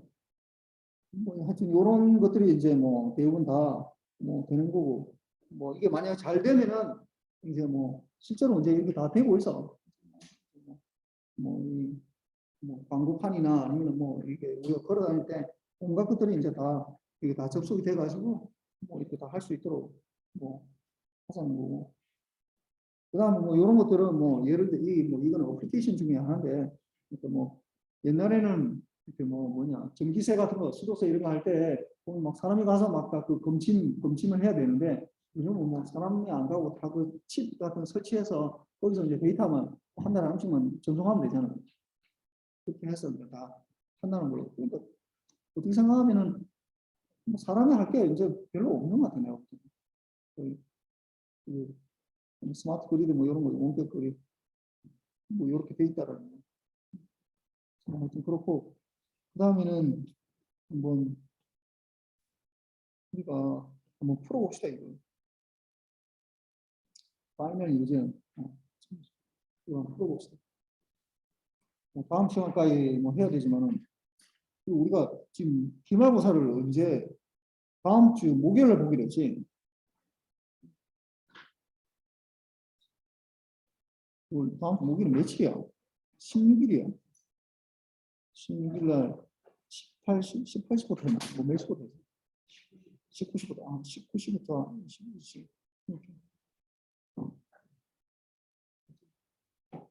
하여튼 이런 것들이 이제 뭐 대부분 다 뭐 되는 거고 뭐 이게 만약 잘 되면은 이제 뭐 실제로 이제 이렇게 다 되고 있어. 뭐 광고판이나 아니면 뭐 이게 우리가 걸어 다닐 때 온갖 것들이 이제 다 이게 다 접속이 돼 가지고 뭐 이렇게 다 할 수 있도록 뭐 하자는 거고. 그다음 뭐 이런 것들은 뭐 예를 들어 이거는 어플리케이션 중에 하나인데 그러니까 뭐 옛날에는 이렇게 뭐냐 전기세 같은 거 수도세 이런 거 할 때 보면 막 사람이 가서 막 그 검침을 해야 되는데 요즘은 뭐 사람이 안 가고 다 그 칩 같은 거 설치해서 거기서 이제 데이터만 한 달에 한 번씩만 전송하면 되잖아요. 그렇게 해서 다 한다는 걸로. 그러니까 어떻게 생각하면은 뭐 사람이 할 게 이제 별로 없는 것 같아요. 그 스마트 그리드 뭐 이런 거 원격 그리드 뭐 이렇게 돼 있다라는 거. 하여튼 그렇고 그다음에는 한번 우리가 한번 풀어봅시다 이거. 파이널 유전 이거 한번 풀어봅시다. 다음 시간까지 뭐 해야 되지만은 우리가 지금 기말고사를 언제 다음 주 목요일에 보기로 했지. 다음 주 목요일은 며칠이야? 16일이야. 16일 날 18, 18시부터 했나? 뭐 몇 시부터 했어? 19시부터, 19시부터 22시. 이렇게.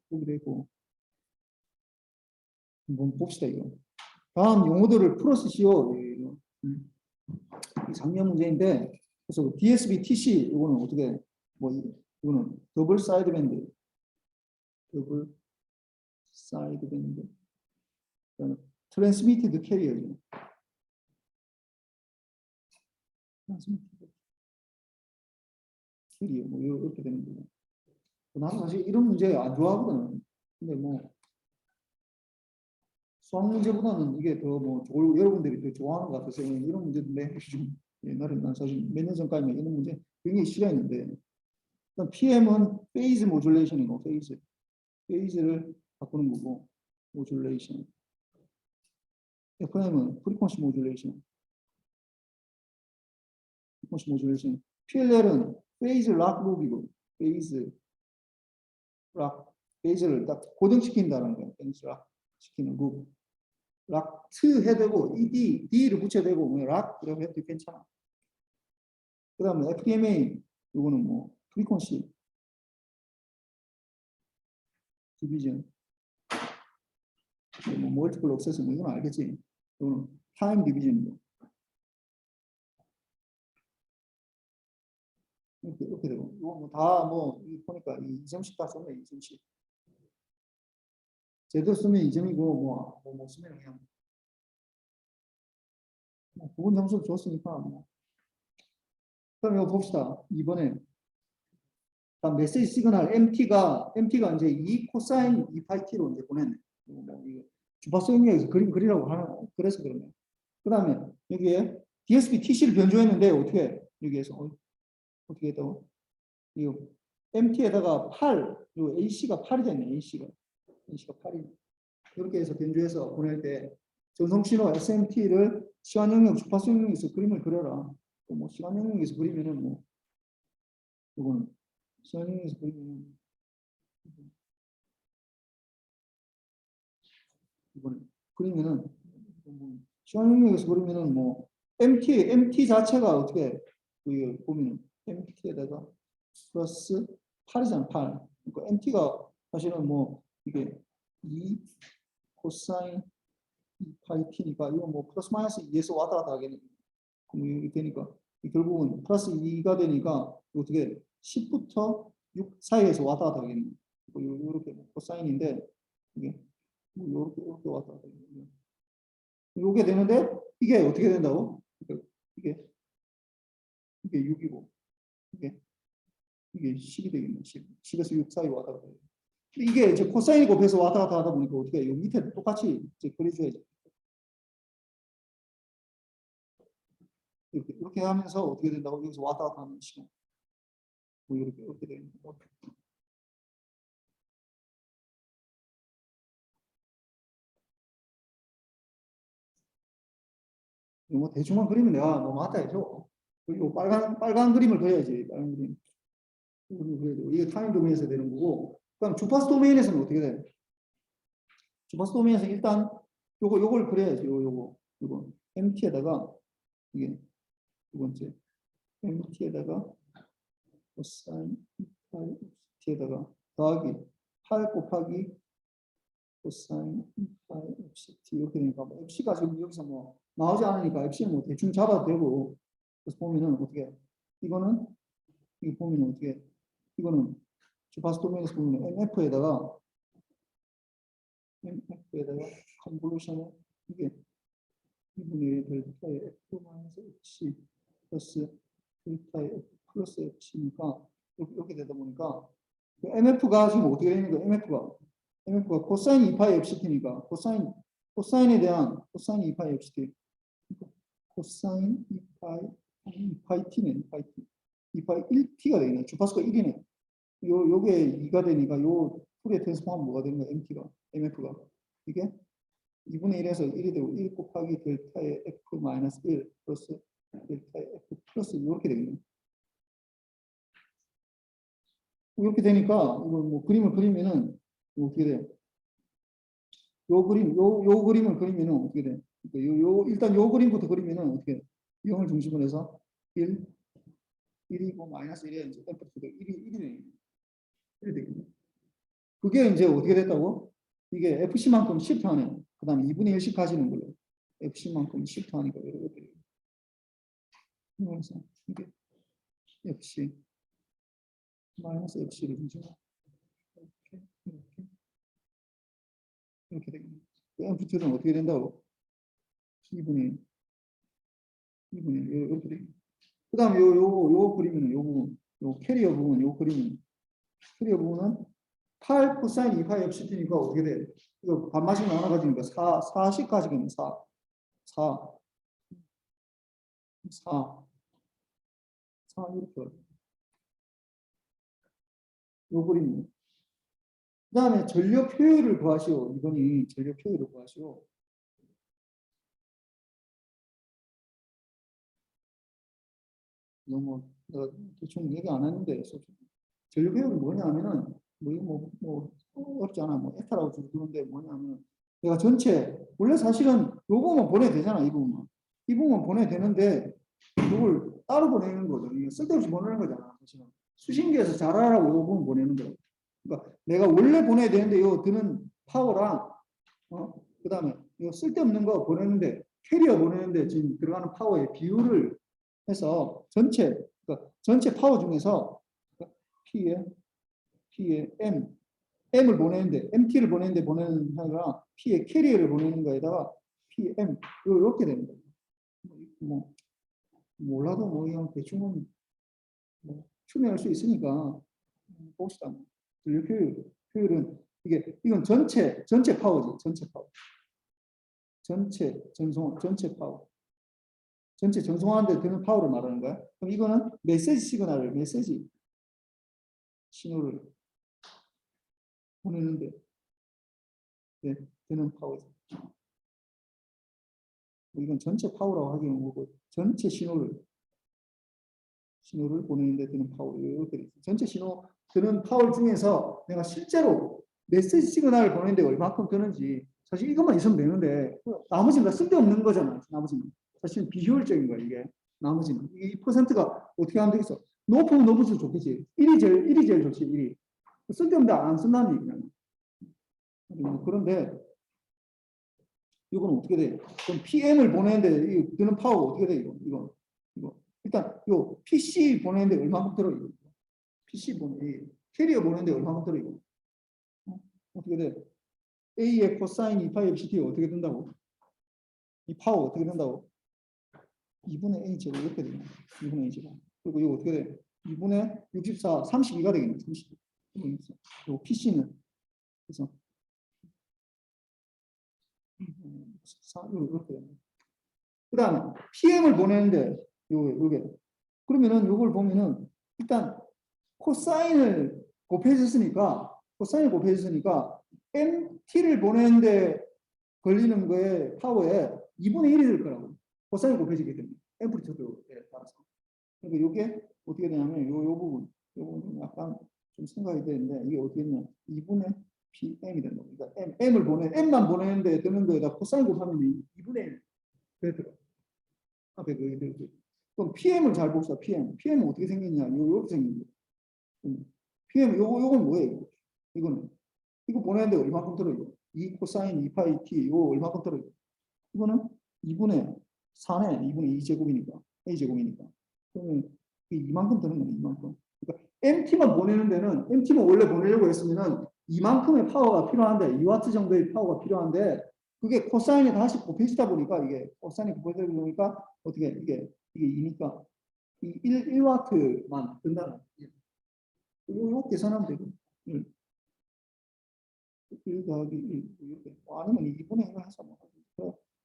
보기로 했고. 한번 봅시다, 이거. 다음 용어들을 풀어쓰시오. 이 작년 문제인데, 그래서 DSB TC, 이거는 어떻게, 뭐, 이거는 더블 사이드 밴드. 더블 사이드 밴드. 트랜스미티드 캐리어죠. 트랜스미티드 캐리어, 뭐, 이렇게 되는 거고. 나는 사실 이런 문제 안 좋아하거든. 근데 뭐, 수학 문제보다는 이게 더 뭐, 여러분들이 더 좋아하는 것 같아서 이런 문제인데, 좀 옛날에 난 사실 몇 년 전까지는 이런 문제 굉장히 싫어했는데, 일단 PM은 페이즈 모듈레이션이고, 페이즈를 바꾸는 거고, 모듈레이션. FM은 프리퀀시 모듈레이션. 프리퀀시 모듈레이션. PLL은 페이즈 락 룩이고, 페이즈 락, 페이즈를 딱 고정시킨다는 거예요. 페이즈 락 시키는 룩. 락트 해야 되고, D를 붙여야 되고, 뭐 락이라고 해도 괜찮아. 그 다음에 FDMA, 이거는 뭐, 프리퀀시 디비전, 뭐, 멀티플 억세스, 뭐, 이건 알겠지. 이거는 타임 디비전이고. 이렇게 되고. 이거 뭐 다 뭐, 보니까 2점씩 다 썼네, 2점씩. 제대로 쓰면 2점이고, 뭐 쓰면 그냥. 부분 점수 줬으니까, 뭐. 그럼 이거 봅시다. 이번에. 메시지 시그널 MT가 이제 2 코사인 2 파이 t로 이제 보냈네. 뭐 주파수 영역에서 그림 그리라고 하는 그래서 그러네. 그다음에 여기에 DSP TC를 변조했는데 어떻게 여기에서 어떻게 해도 이 MT에다가 8, 요 AC가 8이 됐네. AC가 8이 이렇게 해서 변조해서 보낼 때 전송 신호 SMT를 시간 영역 주파수 영역에서 그림을 그려라. 뭐 시간 영역에서 그리면은 뭐 이거는 시간에서 그리면 이번에 그리면은 시간 영역에서 그리면은 뭐 MT 자체가 어떻게 보면 MT에다가 플러스 8이잖아 8. 그러니까 MT가 사실은 뭐 이게 2 코사인 2 파이 t니까 이거 뭐 플러스 마이너스 2에서 왔다 갔다 하겠네. 이렇게 되니까 결국은 플러스 2가 되니까 어떻게 10부터 6 사이에서 왔다 갔다 하겠네. 뭐 요렇게 코사인인데 이게 뭐 요렇게 왔다 갔다 요게 되는데 이게 어떻게 된다고? 이게 6이고 이게 10이 되겠네. 10에서 6 사이 왔다 갔다. 이게 이제 코사인이 곱해서 왔다 갔다 하다 보니까 어떻게 요 밑에 똑같이 이제 그려줘야지. 이렇게 하면서 어떻게 된다고? 여기서 왔다 갔다 하는 시간. 뭐 이렇게 되는 거. 뭐 대충만 그리면 내가 뭐 맞다 해줘. 그리고 빨간 그림을 그려야지. 빨간 그림. 이게 타임 도메인에서 되는 거고. 그럼 주파수 도메인에서는 어떻게 돼? 주파수 도메인에서 일단 요걸 그려야지. 요거 MT에다가 이게 두 번째 MT에다가 코사인 T에다가 더하기 8 곱하기 코사인 FC 이렇게 되니까 뭐 FC가 지금 여기서 뭐 나오지 않으니까 FC는 뭐 대충 잡아도 되고 그래서 보면은 어떻게 이거는 이 보면은 어떻게 이거는 주파수 도메인에서 보면 MF에다가 컨볼루션을 이게 2분의 1 델타의 F 마이너스 H 플러스 델타의 F 플러스 H니까 이렇게 되다 보니까 MF가 지금 어떻게 되는 거야? MF가 코사인 2파이 FCT니까 코사인에 대한 코사인 2파이 FCT 코사인 2파이 T네 2파이 1T가 되겠네. 주파수가 1이네. 요게 2가 되니까 요 풀의 트랜스폼은 뭐가 되는 거야? MF가 이게 2분의 1에서 1이 되고 1 곱하기 델타의 F 마이너스 1 플러스 델타의 F 플러스 이렇게 되겠네. 이렇게 되니까 이거 뭐 그림을 그리면은 어떻게 돼? 요 그림을 그리면은 어떻게 돼? 일단 요 그림부터 그리면은 어떻게 돼? 0을 중심으로 해서 1, 1이고 마이너스 1이 이제 F가 1이 되겠네. 그게 이제 어떻게 됐다고? 이게 FC만큼 시프트하네. 그 다음에 2분의 1씩 가지는 거예요. FC만큼 시프트하니까 이렇게. 그래서 이게 FC 마이너스 FC를 중심으로 이렇게 되겠네. 그 앰플리튜드는 어떻게 된다고? 2분의 1 이렇게 되겠네. 그 다음에 요 그림은 요 부분, 요 캐리어 부분, 요 그림은 캐리어 부분은 8 코사인 2파이 FCT니까 어떻게 돼? 이거 반마씩 나눠가지니까 4씩 가지겠네. 4 이렇게. 요 그림. 그 다음에 전력 효율을 구하시오. 이번이 전력 효율을 구하시오. 이거 뭐 내가 대충 얘기 안 했는데 전력 효율은 뭐냐면은 뭐 어렵지 않아. 뭐 에타라고 주는데 뭐냐면 내가 전체 원래 사실은 요거만 보내야 되잖아. 이 부분만 보내야 되는데 이걸 따로 보내는 거죠. 이게 쓸데없이 보내는 거잖아. 사실은 수신기에서 잘하라고 요 부분 보내는 거예요. 그러니까 내가 원래 보내야 되는데 요 드는 파워랑 그다음에 이거 쓸데없는 거 보내는데 캐리어 보내는데 지금 들어가는 파워의 비율을 해서 그러니까 전체 파워 중에서 P에 M을 보내는데 MT를 보내는데 보내는 하나가 P에 캐리어를 보내는 거에다가 PM 이렇게 되는 거예요. 뭐 몰라도 뭐 그냥 대충은 뭐 추론할 수 있으니까 봅시다. 전력 효율은 이건 전체 파워지. 전체 파워. 전체 전송하는데 드는 파워를 말하는 거야. 그럼 이거는 메시지 신호를 보내는데 드는 파워지. 이건 전체 파워라고 하기는 뭐고 전체 신호를 보내는데 드는 파워 이렇게 전체 신호 드는 파워 중에서 내가 실제로 메시지 시그널을 보내는데 얼마큼 드는지 사실 이것만 있으면 되는데 나머지는 다 쓸데없는 거잖아. 나머지는 사실 비효율적인 거야 이게. 나머지는 이 퍼센트가 어떻게 하면 되겠어? 높으면 높을수록 좋겠지. 1이 제일 좋지. 1이 쓸데없는데 안 쓴다는 얘기잖아. 그런데 이건 어떻게 돼? 그럼 PM을 보내는데 드는 파워가 어떻게 돼? 이거. 일단 요 PC 보내는데 얼마큼 들어 이거. PC 캐리어 보내는데 얼마큼 들어 이거. 어떻게 돼? A의 코사인 2파이 FCT가 어떻게 된다고? 이 파워 어떻게 된다고? 2분의 A 제곱 이렇게 되네. 2분의 A 제곱. 그리고 이거 어떻게 돼? 2분의 64, 32가 되겠네. 32. 그리고 PC는 그래서 4, 이렇게 되네. 그 다음에 PM을 보내는데 요게 그러면은 요걸 보면은 일단 코사인을 곱해줬으니까 MT를 보내는데 걸리는 거에 파워에 2분의 1이 될 거라고. 코사인 곱해지게 됩니다. 앰플리튜드에 따라서. 그러니까 이게 어떻게 되냐면 요 부분 약간 좀 생각이 되는데 이게 어떻게 되냐 2분의 PM이 된다. 그러니까 M만 보내는데 드는 거에다 코사인 곱하면 2분의 1 되더라고. 앞에 그럼 PM을 잘 봅시다. PM은 어떻게 생겼냐? 요렇게 생긴 거예요. PM 요건 뭐예요? 이거는 이거 보내는데 얼마큼 들어요? 2 코사인 2파이 t 이거 얼마큼 들어요? 이거는 2분의 4네 2분의 2제곱이니까 a제곱이니까 그러면 이만큼 드는 거네 이만큼. 그러니까 MT만 원래 보내려고 했으면은 이만큼의 파워가 필요한데 2와트 정도의 파워가 필요한데 그게 코사인이 다시 곱해지다 보니까 이게 코사인이 곱해지다 보니까 어떻게 이게 2니까 이 1와트만 든다는 거예요. 이거 계산하면 되고 1 더하기 1 이렇게 아니면 2분의 1을 해서 뭐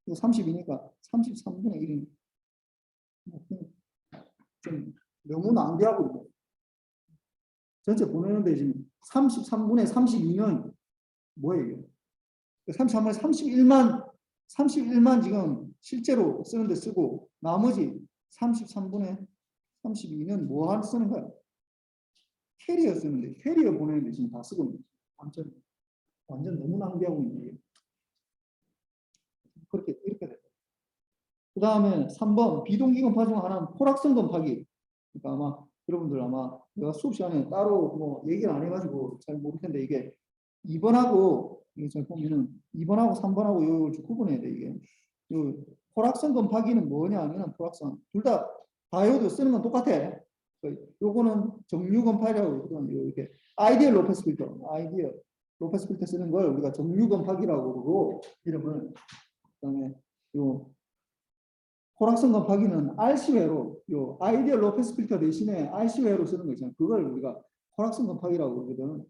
이거 32니까 33분의 1이니까 좀 너무 낭비하고 있고 전체 보내는데 지금 33분의 32는 뭐예요? 33분의 31만 지금 실제로 쓰는데 쓰고 나머지 33분의 32는 뭐 쓰는 거야? 캐리어 쓰는데 캐리어 보내는데 지금 다 쓰고 있는 거죠. 완전 너무 낭비하고 있는 거예요. 그렇게 이렇게 돼요. 그 다음에 3번 비동기금파 중 하나는 포락성 금파기. 그러니까 아마 여러분들 아마 내가 수업 시간에 따로 뭐 얘기를 안 해가지고 잘 모를 텐데 이게 2번하고 이게 잘 보면은 2번하고 3번하고 이걸 구분해야 돼 이게. 요 포락성 금파기는 뭐냐 하면은 포락성 둘 다 다이오드 쓰는 건 똑같아. 요거는 정류 금파기라고 그러거든요. 이렇게 아이디얼 로페스 필터 쓰는 걸 우리가 정류 금파기라고 그러고 이름을 그다음에 요 포락성 곱하기는 RC회로 요 아이디얼 로페스 필터 대신에 RC회로 쓰는 거 있잖아요. 그걸 우리가 포락성 곱하기라고 그러거든.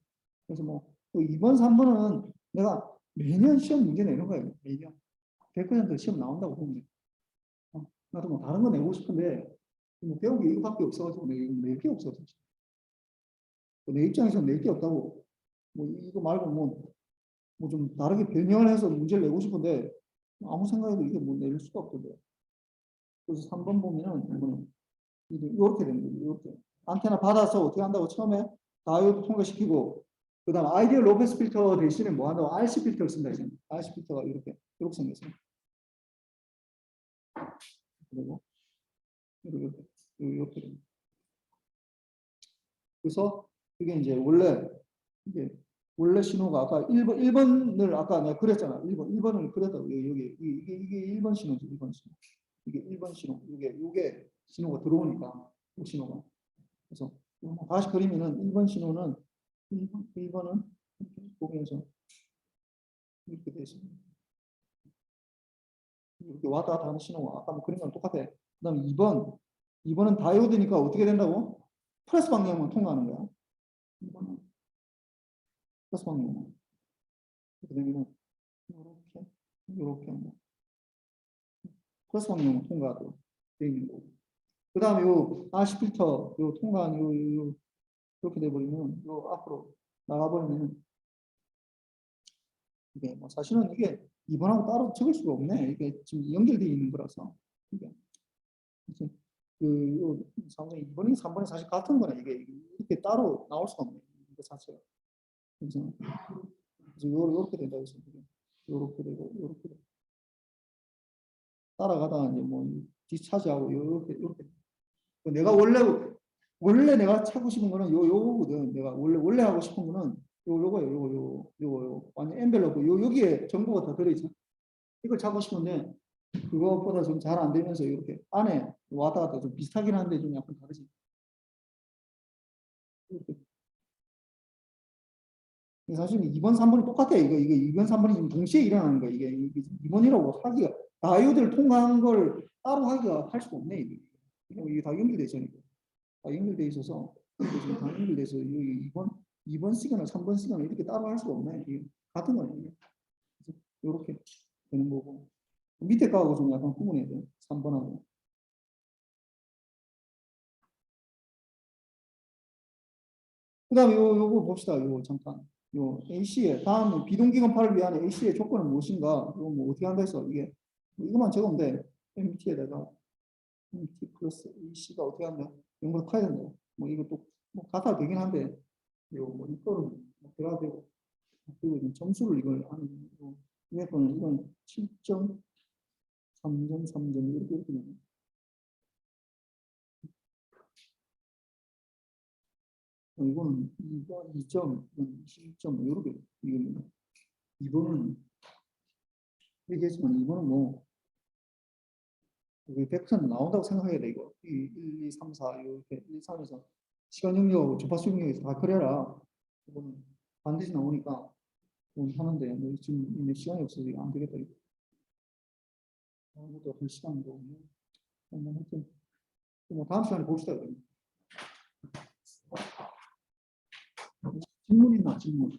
그래서 뭐 2번, 3번은 내가 매년 시험 문제 내는 거예요. 매년. 100% 시험 나온다고 보면 돼. 나도 뭐 다른 거 내고 싶은데 뭐 배운 게 이거밖에 없어가지고 낼 게 없어서 내 입장에서 낼 게 없다고 뭐 이거 말고 뭐 좀 다르게 변형을 해서 문제를 내고 싶은데 아무 생각에도 이게 뭐 낼 수가 없거든. 그래서 3번 보면은 이렇게 되는 거예요. 이렇게 안테나 받아서 어떻게 한다고 처음에 다이오드 통과시키고 그다음 아이디얼 로페스 필터 대신에 뭐 한다고 RC 필터를 쓴다 했잖아요. RC 필터가 이렇게 생겼어요. 그리고 이렇게 됩니다. 그래서 이게 이제 원래 신호가 아까 1번을 아까 내가 그렸잖아. 1번을 그렸다고 여기 이게 1번 신호지. 1번 신호. 이게 1번 신호. 이게 신호가 들어오니까 이 신호가. 그래서 다시 그리면은 1번 신호는 1번은 보면서 이렇게 돼 있습니다. 이렇게 왔다 갔다 하는 신호가 아까 뭐 그린 거랑 똑같아. 그다음에 2번은 다이오드니까 어떻게 된다고? 플러스 방향만 통과하는 거야. 2번은 플러스 방향만. 이렇게 되면은 이렇게 플러스 방향만 통과하도록 되어 있는 거고. 그 다음에 요 RC 필터 요 통과한 요 이렇게 돼버리면 요 앞으로 나가버리면 이게 뭐 사실은 이게 2번하고 따로 적을 수가 없네. 이게 지금 연결되어 있는 거라서. 이게 그 2번이 3번이 사실 같은 거네. 이게 이렇게 따로 나올 수가 없네. 이거 자체가. 그래서 요렇게 된다고 했습니다. 요렇게 되고 따라가다가 이제 뭐 뒤차지하고 요렇게 내가 원래 내가 찾고 싶은 거는 요거거든. 내가 원래 하고 싶은 거는 요거예요. 요거 완전 엔벨로프 여기에 정보가 다 들어있어. 이걸 찾고 싶은데 그것보다 좀 잘 안 되면서 이렇게 안에 왔다 갔다 좀 비슷하긴 한데 좀 약간 다르지. 이렇게 사실 2번, 3번이 똑같아. 이거 2번, 3번이 지금 동시에 일어나는 거야. 이게 2번이라고 하기가, 다이오드를 통과한 걸 따로 하기가 할 수가 없네. 이게 다 연결돼 있으니까. 다 연결돼 있어서, 지금 다 연결돼 있어. 2번 시간을 3번 시간을 이렇게 따로 할 수가 없네. 이게 같은 거네. 이렇게 되는 거고. 밑에 거하고 좀 약간 구분해야 돼. 3번하고. 그 다음에 요거 봅시다. 요거 잠깐. 요 AC의 다음 비동기건파를 위한 AC의 조건은 무엇인가? 이거 뭐 어떻게 한다 해서 이게 뭐 이것만 적으면 돼. MT에다가 MT 플러스 AC가 어떻게 한다? 이런 걸 파야 된다. 뭐 이것도 뭐 같아 되긴 한데 요뭐 이거는 뭐 들어가야 되고 그리고 점수를 이걸 하는 거. 위에 거는 이건 7점, 3점, 3점 이렇게 되는 거. 이거는 2점, 10점 이렇게 이거는 2번은 얘기했지만 이번은 뭐 우리 100% 나온다고 생각해야 돼 이거. 1, 2, 3, 4 이렇게 1, 3에서 시간 영역하고 주파수 영역에서 다 그래라. 이거는 반드시 나오니까 하는데 뭐 지금 시간이 없어서 안 되겠다. 이것도 한 시간이고 뭐 하여튼 뭐 다음 시간에 봅시다. 그러면. 질문 있나 질문?